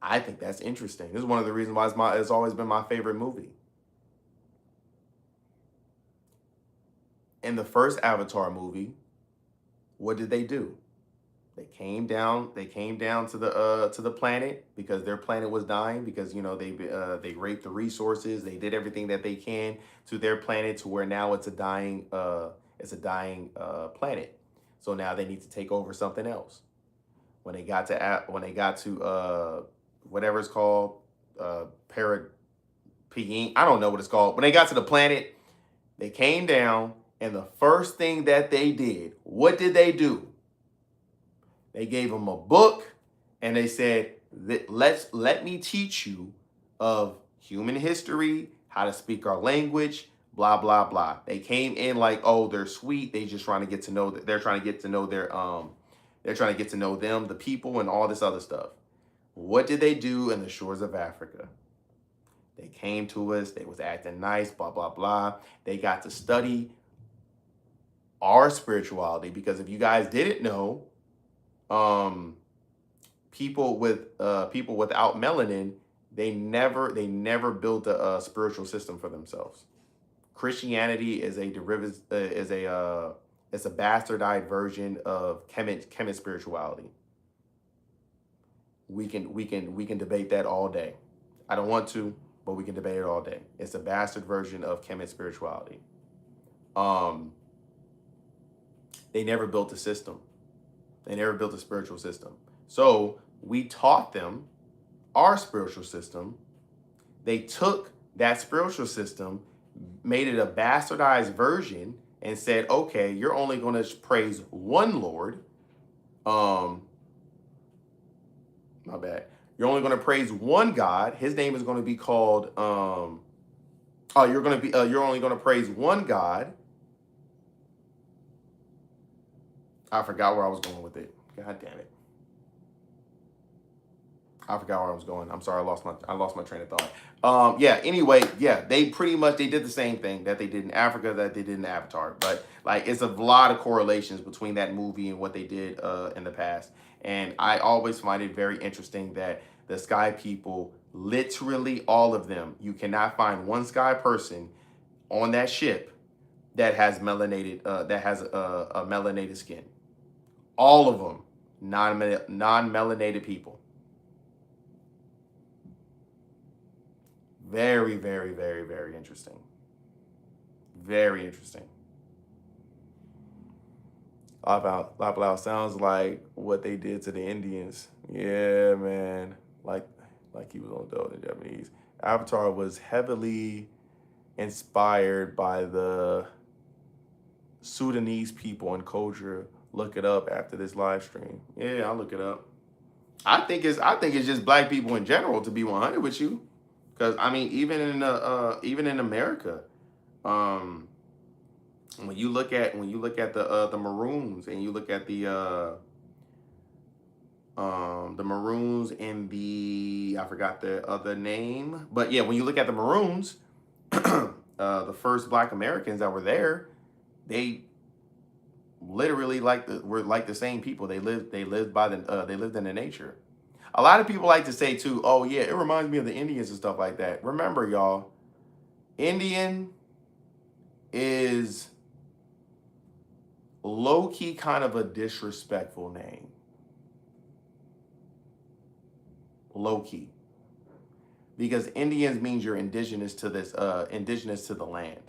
I think that's interesting. This is one of the reasons why it's always been my favorite movie. In the first Avatar movie, what did they do? They came down to the planet because their planet was dying, because they raped the resources. They did everything that they can to their planet to where now it's a dying planet. So now they need to take over something else. whatever it's called, para I don't know what it's called. When they got to the planet, they came down, and the first thing that they did, what did they do? They gave them a book, and they said, let me teach you of human history, how to speak our language, blah blah blah. They came in like, oh, they're sweet. They just trying to get to know that they're trying to get to know they're trying to get to know them, the people, and all this other stuff. What did they do in the shores of Africa? They came to us, they was acting nice, blah, blah, blah. They got to study our spirituality, because if you guys didn't know, people without melanin, they never built a spiritual system for themselves. Christianity is a derivative, it's a bastardized version of Kemet spirituality. We can debate that all day. I don't want to, but we can debate it all day. It's a bastard version of Kemet spirituality. They never built a system. They never built a spiritual system. So we taught them our spiritual system. They took that spiritual system, made it a bastardized version, and said, okay, you're only going to praise one Lord. My bad. You're only going to praise one God. His name is going to be called. You're only going to praise one God. I forgot where I was going with it. God damn it. I forgot where I was going. I'm sorry, I lost my train of thought. Anyway, they did the same thing that they did in Africa, that they did in Avatar. But like, it's a lot of correlations between that movie and what they did in the past. And I always find it very interesting that the sky people, literally all of them, you cannot find one sky person on that ship that has melanated a melanated skin. All of them non-melanated people. Very, very, very, very interesting. Very interesting. Lapalao sounds like what they did to the Indians. Yeah, man. Like he was on the Japanese. Avatar was heavily inspired by the Sudanese people and culture. Look it up after this live stream. Yeah, I'll look it up. I think it's just black people in general, to be 100 with you. Because I mean, even in America, when you look at the Maroons, and you look at the Maroons in the, I forgot the other name, but yeah, when you look at the Maroons, the first Black Americans that were there, they literally were like the same people. They lived in the nature. A lot of people like to say too, oh yeah, it reminds me of the Indians and stuff like that. Remember, y'all, Indian is low-key kind of a disrespectful name. Low-key. Because Indians means you're indigenous to the land.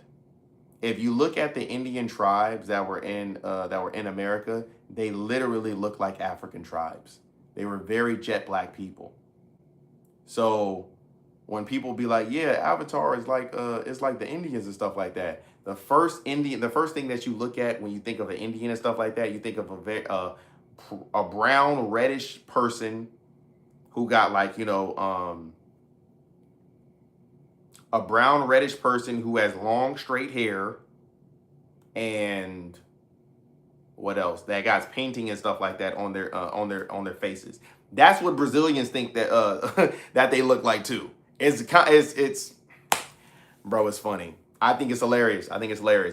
If you look at the Indian tribes that were in America, they literally look like African tribes. They were very jet black people. So when people be like, yeah, Avatar is like it's like the Indians and stuff like that. The first thing that you look at when you think of an Indian and stuff like that, you think of a brown reddish person who got like, a brown reddish person who has long straight hair, and what else? That guy's painting and stuff like that on their faces. That's what Brazilians think that that they look like too. It's bro, it's funny. I think it's hilarious.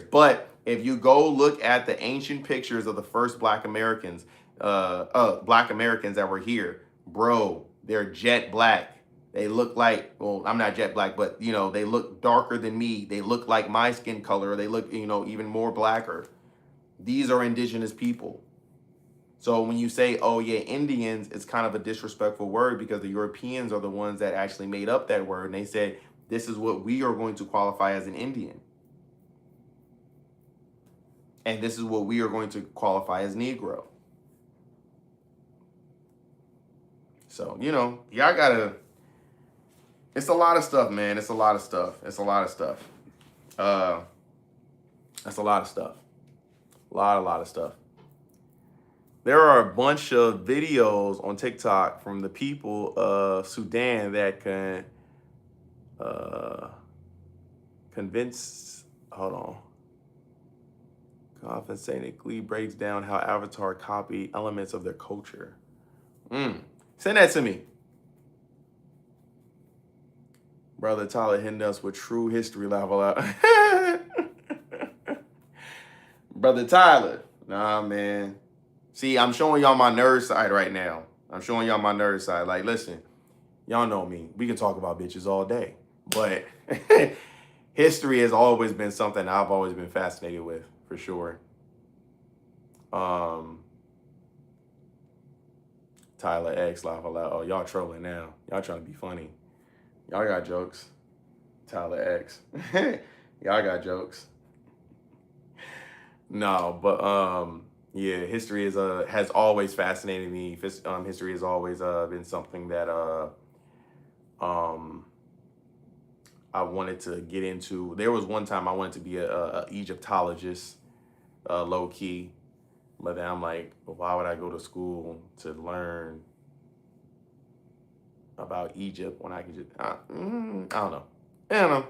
But if you go look at the ancient pictures of the first Black Americans that were here, bro, they're jet black. They look like, well, I'm not jet black, but they look darker than me. They look like my skin color. They look, even more blacker. These are indigenous people. So when you say, oh yeah, Indians, it's kind of a disrespectful word, because the Europeans are the ones that actually made up that word. And they said, this is what we are going to qualify as an Indian. And this is what we are going to qualify as Negro. So, y'all gotta, it's a lot of stuff, man. It's a lot of stuff. It's a lot of stuff. Uh, that's a lot of stuff. A lot of stuff. There are a bunch of videos on TikTok from the people of Sudan that can uh, convince, hold on, convincingly breaks down how Avatar copy elements of their culture. Send that to me. Brother Tyler hitting us with true history level out. Brother Tyler. Nah, man. See, I'm showing y'all my nerd side right now. I'm showing y'all my nerd side. Like, listen, y'all know me. We can talk about bitches all day. But history has always been something I've always been fascinated with, for sure. Tyler X, laugh out loud. Oh, y'all trolling now. Y'all trying to be funny. Y'all got jokes. Tyler X. Y'all got jokes. No, but yeah, history has always fascinated me. History has always been something that I wanted to get into. There was one time I wanted to be a Egyptologist, low key, but then I'm like, why would I go to school to learn about Egypt when I could just I don't know. I don't know.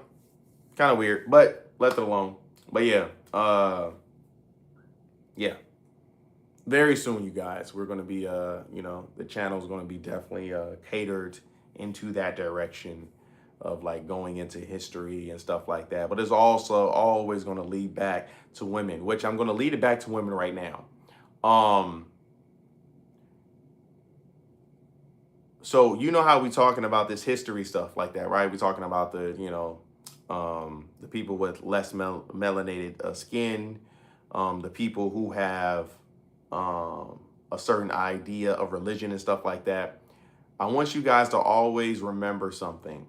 Kind of weird, but left it alone. But yeah, yeah. Very soon, you guys, we're going to be, the channel is going to be definitely catered into that direction of like going into history and stuff like that. But it's also always going to lead back to women, which I'm going to lead it back to women right now. So you know how we talking about this history stuff like that, right? We're talking about the people with less melanated skin, the people who have a certain idea of religion and stuff like that. I want you guys to always remember something.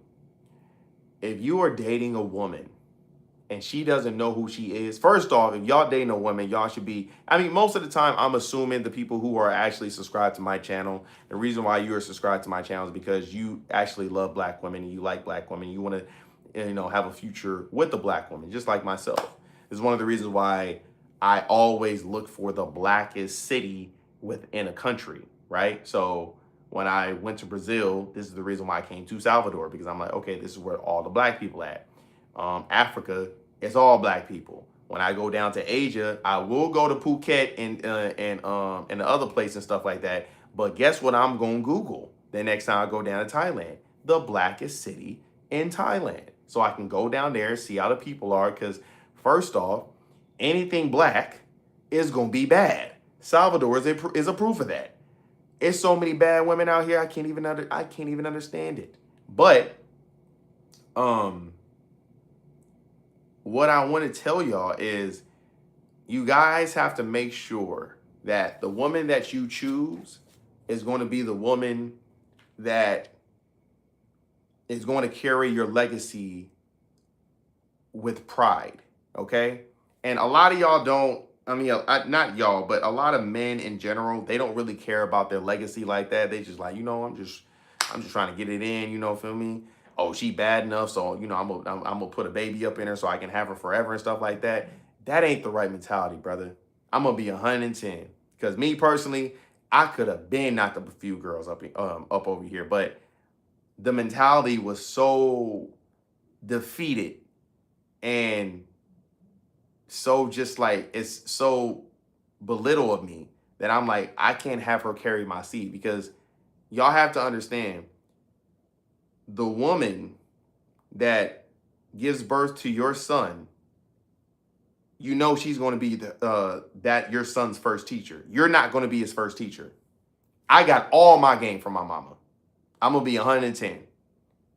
If you are dating a woman and she doesn't know who she is, first off, if y'all dating a woman, y'all should be, most of the time, I'm assuming the people who are actually subscribed to my channel, the reason why you are subscribed to my channel is because you actually love black women and you like black women. You want to, have a future with a black woman, just like myself. This is one of the reasons why I always look for the blackest city within a country, right? So when I went to Brazil, this is the reason why I came to Salvador, because I'm like, okay, this is where all the black people at. Africa, it's all black people. When I go down to Asia, I will go to Phuket and the other place and stuff like that. But guess what I'm going to Google the next time I go down to Thailand? The blackest city in Thailand. So I can go down there and see how the people are, because first off, anything black is going to be bad. Salvador is a proof of that. It's so many bad women out here. I can't even understand it. But what I want to tell y'all is you guys have to make sure that the woman that you choose is going to be the woman that is going to carry your legacy with pride, okay? And a lot of y'all don't, not y'all, but a lot of men in general, they don't really care about their legacy like that. They just like, I'm just trying to get it in, feel me? Oh, she bad enough, so, I'm gonna put a baby up in her so I can have her forever and stuff like that. That ain't the right mentality, brother. I'm gonna be 110. Because me personally, I could have been knocked up a few girls up over here, but the mentality was so defeated and so just like, it's so belittle of me that I'm like, I can't have her carry my seed, because y'all have to understand, the woman that gives birth to your son, she's going to be that your son's first teacher. You're not going to be his first teacher. I got all my game from my mama. I'm going to be 110.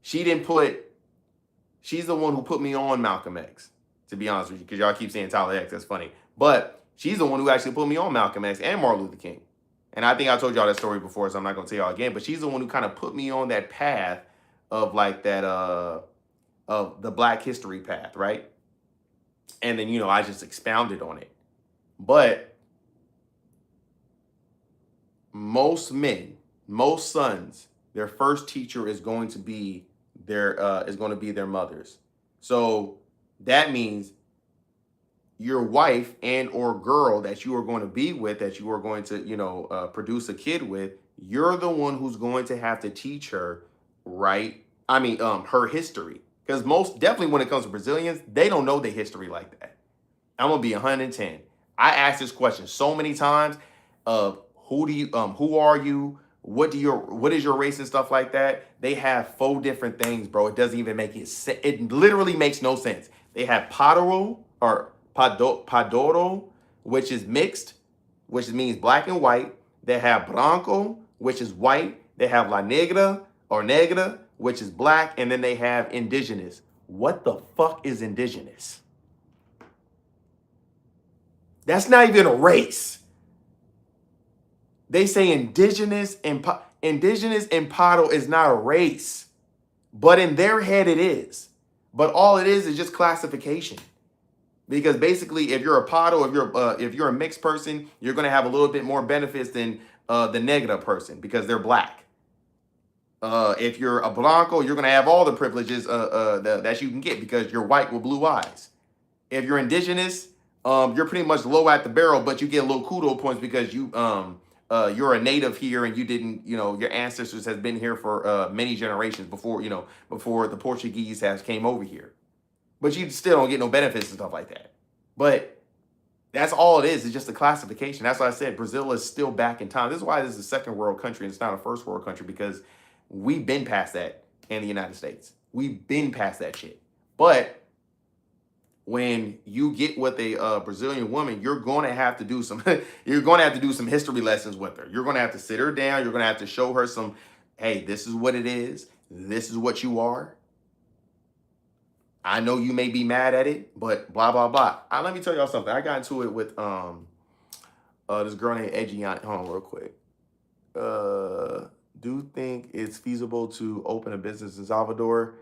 She's the one who put me on Malcolm X, to be honest with you, because y'all keep saying Tyler X. That's funny. But she's the one who actually put me on Malcolm X and Martin Luther King. And I think I told y'all that story before, so I'm not going to tell y'all again. But she's the one who kind of put me on that path of like that, of the Black history path, right? And then, I just expounded on it. But most men most sons, their first teacher is going to be their mothers. So that means your wife and or girl that you are going to be with, that you are going to produce a kid with, you're the one who's going to have to teach her, right? I mean, her history, because most definitely when it comes to Brazilians, they don't know their history like that. I'm gonna be 110. I asked this question so many times of who are you? What is your race and stuff like that? They have 4 different things, bro. It doesn't even make it it literally makes no sense. They have padoro or padoro, which is mixed, which means black and white. They have branco, which is white. They have la negra or negra, which is black, and then they have indigenous. What the fuck is indigenous? That's not even a race. They say indigenous and Pado is not a race, but in their head it is. But all it is just classification. Because basically, if you're a Pado, if you're a mixed person, you're going to have a little bit more benefits than the Negra person because they're black. If you're a Blanco, you're going to have all the privileges that you can get because you're white with blue eyes. If you're indigenous, you're pretty much low at the barrel, but you get a little kudo points because you're a native here and you didn't, your ancestors has been here for many generations before the Portuguese came over here. But you still don't get no benefits and stuff like that. But that's all it is. It's just a classification. That's why I said Brazil is still back in time. This is why this is a second world country and it's not a first world country, because we've been past that in the United States. We've been past that shit. But when you get with a Brazilian woman, you're going to have to do some history lessons with her. You're going to have to sit her down. You're going to have to show her some, hey, this is what it is. This is what you are. I know you may be mad at it, but blah, blah, blah. Let me tell y'all something. I got into it with this girl named Edgiani. Hold on real quick. Do you think it's feasible to open a business in Salvador?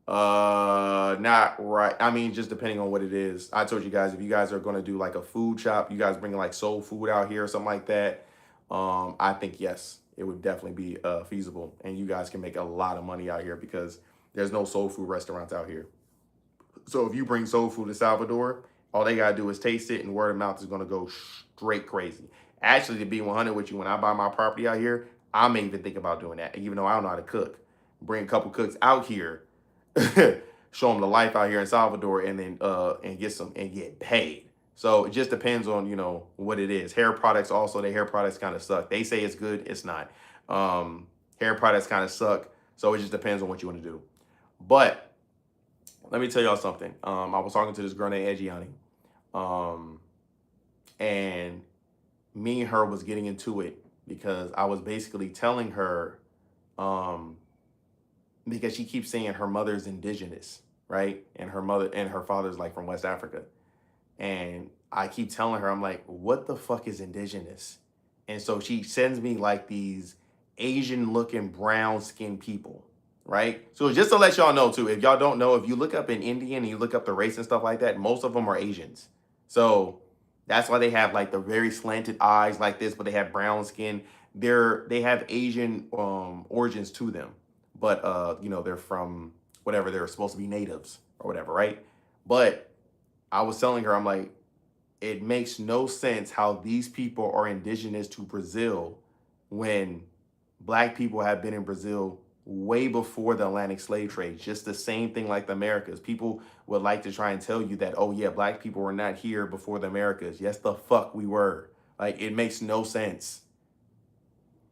Not right. I mean, just depending on what it is. I told you guys, if you guys are going to do like a food shop, you guys bringing like soul food out here or something like that, I think yes, it would definitely be feasible, and you guys can make a lot of money out here because there's no soul food restaurants out here. So if you bring soul food to Salvador, all they gotta do is taste it, and word of mouth is gonna go straight crazy. Actually, to be 100 with you, when I buy my property out here, I may even think about doing that, even though I don't know how to cook. Bring a couple cooks out here, show them the life out here in Salvador, and then and get paid. So it just depends on what it is. Hair products also, the hair products kind of suck. They say it's good, it's not. Hair products kind of suck, so it just depends on what you want to do. But let me tell y'all something. I was talking to this girl named Edgiani, and me and her was getting into it because I was basically telling her, because she keeps saying her mother's indigenous, right? And her father's like from West Africa. And I keep telling her, I'm like, what the fuck is indigenous? And so she sends me like these Asian looking brown skinned people. Right? So just to let y'all know too, if y'all don't know, if you look up in Indian and you look up the race and stuff like that, most of them are Asians. So that's why they have like the very slanted eyes like this, but they have brown skin. They have Asian origins to them. But they're from whatever, they're supposed to be natives or whatever, right? But I was telling her, I'm like, it makes no sense how these people are indigenous to Brazil when black people have been in Brazil way before the Atlantic slave trade. Just the same thing like the Americas. People would like to try and tell you that, oh yeah, black people were not here before the Americas. Yes, the fuck we were. Like, it makes no sense.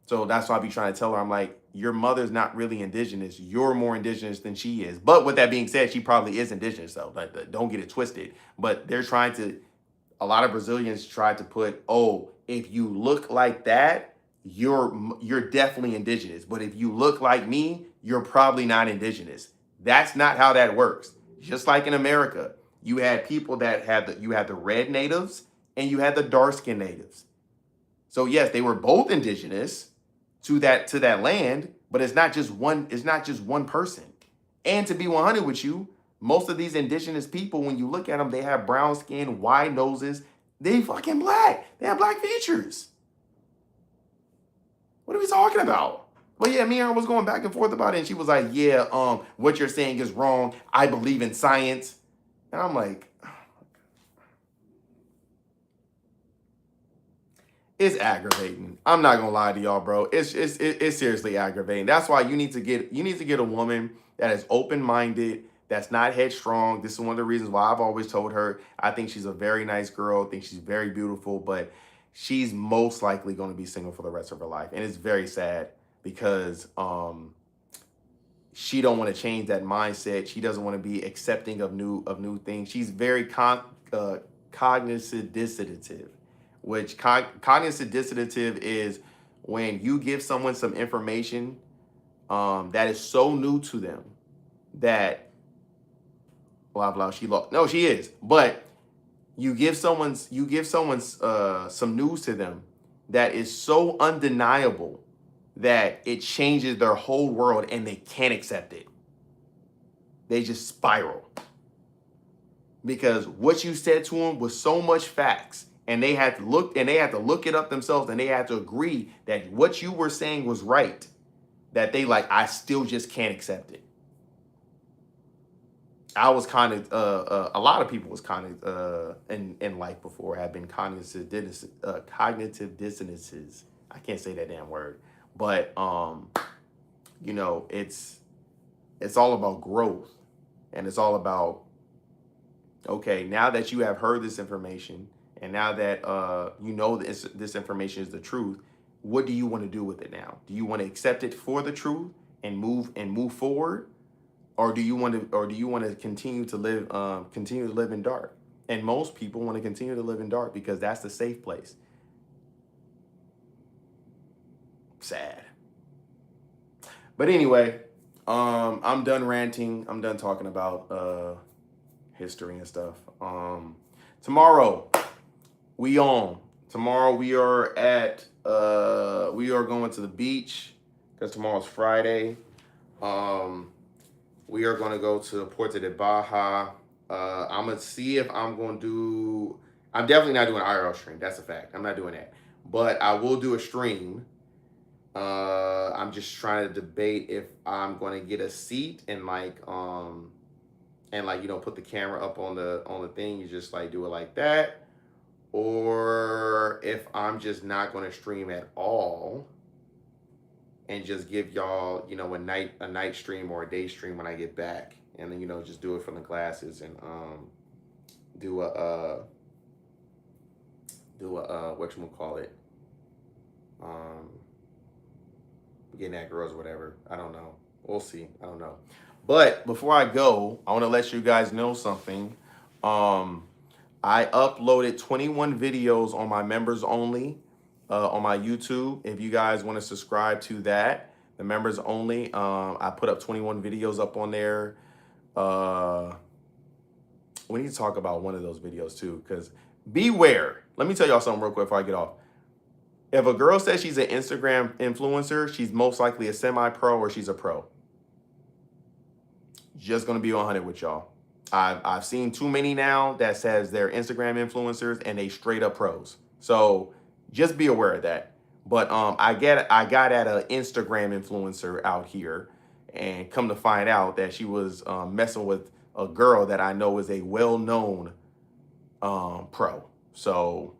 So that's why I be trying to tell her, I'm like, your mother's not really indigenous. You're more indigenous than she is. But with that being said, she probably is indigenous though. Like, don't get it twisted. But a lot of Brazilians try to put, oh, if you look like that, you're definitely indigenous. But if you look like me, you're probably not indigenous. That's not how that works. Just like in America, you had people that you had the red natives and you had the dark skinned natives. So yes, they were both indigenous to that land, but it's not just one person. And to be 100 with you, most of these indigenous people, when you look at them, they have brown skin, wide noses, they fucking black. They have black features. What are we talking about? Well, yeah, me and her was going back and forth about it, and she was like, yeah, what you're saying is wrong. I believe in science. And I'm like, it's aggravating. I'm not gonna lie to y'all, bro. It's seriously aggravating. That's why you need to get a woman that is open minded, that's not headstrong. This is one of the reasons why I've always told her I think she's a very nice girl. I think she's very beautiful, but she's most likely going to be single for the rest of her life, and it's very sad because she don't want to change that mindset. She doesn't want to be accepting of new things. She's very cognitive dissociative, which cognitive dissociative is when you give someone some information that is so new to them that blah blah she lost. No, she is, but you give someone some news to them that is so undeniable that it changes their whole world and they can't accept it. They just spiral because what you said to them was so much facts, and they had to look it up themselves, and they had to agree that what you were saying was right, that they like, I still just can't accept it. I was kind of a lot of people was kind of in life before have been cognitive dissonances. I can't say that damn word, but you know, it's all about growth, and it's all about, okay, now that you have heard this information, and now that you know this information is the truth, what do you want to do with it now? Do you want to accept it for the truth and move forward? Or do you want to continue to live in dark? And most people want to continue to live in dark because that's the safe place. Sad. But anyway, I'm done ranting. I'm done talking about history and stuff. Tomorrow we are going to the beach because tomorrow's Friday. We are going to go to Puerto de Baja. I'm going to see if I'm definitely not doing an IRL stream. That's a fact. I'm not doing that. But I will do a stream. I'm just trying to debate if I'm going to get a seat and put the camera up on the thing. You just like do it like that. Or if I'm just not going to stream at all and just give y'all, a night stream or a day stream when I get back, and then just do it from the glasses and do a whatchamacallit, getting at girls or whatever. I don't know. We'll see. I don't know. But before I go, I want to let you guys know something. I uploaded 21 videos on my members only. On my YouTube, if you guys want to subscribe to that, the members only, I put up 21 videos up on there. We need to talk about one of those videos too, because beware. Let me tell y'all something real quick before I get off. If a girl says she's an Instagram influencer, she's most likely a semi-pro or she's a pro. Just gonna be 100 with y'all. I've seen too many now that says they're Instagram influencers and they straight up pros. So just be aware of that. But I got at an Instagram influencer out here, and come to find out that she was messing with a girl that I know is a well-known pro. So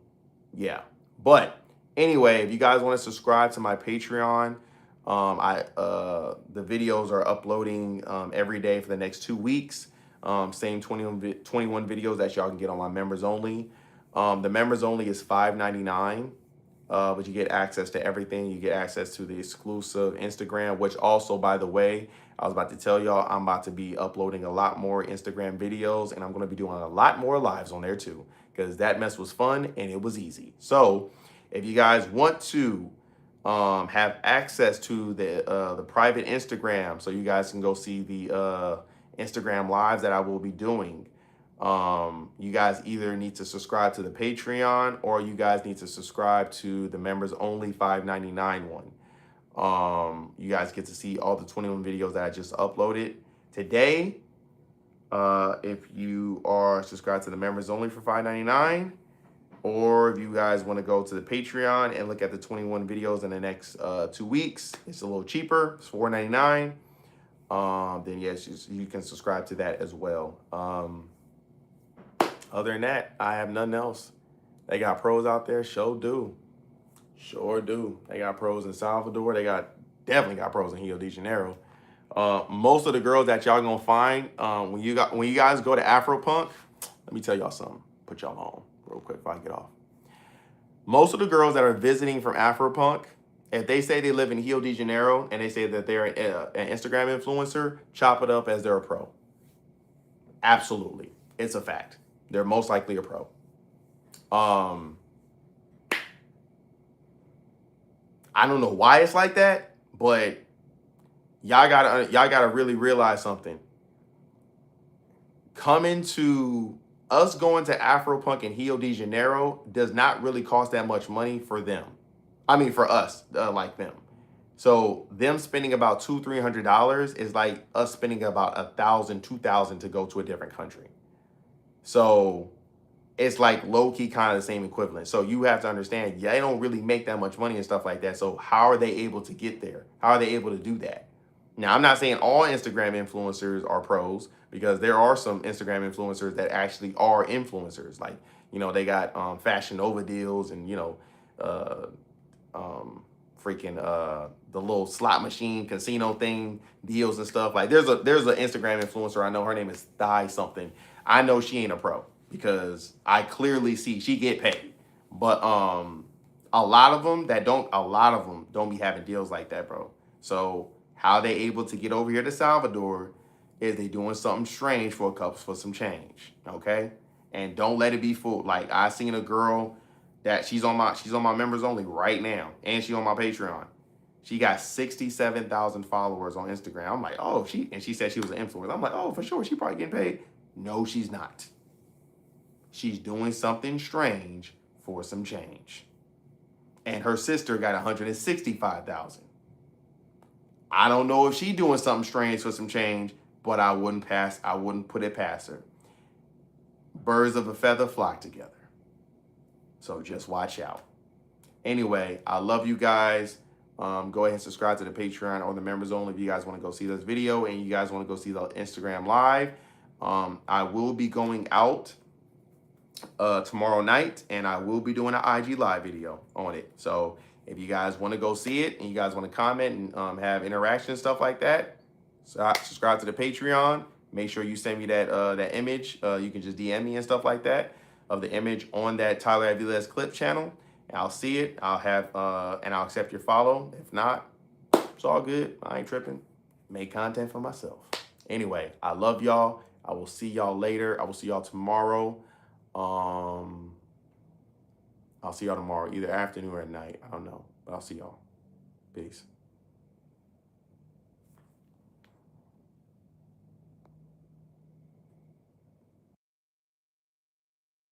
yeah. But anyway, if you guys want to subscribe to my Patreon, the videos are uploading every day for the next 2 weeks. Same 21 videos that y'all can get on my members only. The members only is $5.99. But you get access to everything. You get access to the exclusive Instagram, which also, by the way, I was about to tell y'all, I'm about to be uploading a lot more Instagram videos, and I'm going to be doing a lot more lives on there too, because that mess was fun and it was easy. So if you guys want to have access to the private Instagram, so you guys can go see the Instagram lives that I will be doing, you guys either need to subscribe to the Patreon or you guys need to subscribe to the members only $5.99 one. You guys get to see all the 21 videos that I just uploaded today. If you are subscribed to the members only for $5.99, Or if you guys want to go to the Patreon and look at the 21 videos in the next 2 weeks, it's a little cheaper. It's $4.99. Then yes, you can subscribe to that as well. Other than that, I have nothing else. They got pros out there, sure do. Sure do. They got pros in Salvador. They definitely got pros in Rio de Janeiro. Most of the girls that y'all gonna find when you guys go to Afropunk, let me tell y'all something. Put y'all on real quick before I get off. Most of the girls that are visiting from Afropunk, if they say they live in Rio de Janeiro and they say that they're an Instagram influencer, chop it up as they're a pro. Absolutely. It's a fact. They're most likely a pro. I don't know why it's like that, but y'all gotta really realize something. Going to Afropunk in Rio de Janeiro does not really cost that much money for them. I mean, for us, like them. So them spending about $200-$300 is like us spending about $1,000-$2,000 to go to a different country. So it's like low-key kind of the same equivalent. So you have to understand, they don't really make that much money and stuff like that. So how are they able to get there? How are they able to do that? Now, I'm not saying all Instagram influencers are pros, because there are some Instagram influencers that actually are influencers. Like, they got Fashion Nova deals and, the little slot machine casino thing deals and stuff. Like there's an Instagram influencer I know, her name is Thigh something. I know she ain't a pro because I clearly see she get paid. But a lot of them don't be having deals like that, bro. So how they able to get over here to Salvador is they doing something strange for some change, okay? And don't let it be fooled. Like I seen a girl that she's on my members only right now, and she on my Patreon. She got 67,000 followers on Instagram. I'm like, oh, she said she was an influencer. I'm like, oh, for sure, she probably getting paid. No, she's not. She's doing something strange for some change. And her sister got 165,000. I don't know if she doing something strange for some change, but I wouldn't put it past her. Birds of a feather flock together. So just watch out. Anyway, I love you guys. Go ahead and subscribe to the Patreon or the members only if you guys want to go see this video and you guys want to go see the Instagram live. I will be going out tomorrow night, and I will be doing an IG live video on it. So if you guys want to go see it and you guys want to comment and have interaction and stuff like that, subscribe to the Patreon. Make sure you send me that image. You can just DM me and stuff like that of the image on that Tyler Aviles clip channel. And I'll see it. I'll have and I'll accept your follow. If not, it's all good. I ain't tripping. Make content for myself. Anyway, I love y'all. I will see y'all later. I will see y'all tomorrow. I'll see y'all tomorrow, either afternoon or at night. I don't know, but I'll see y'all. Peace.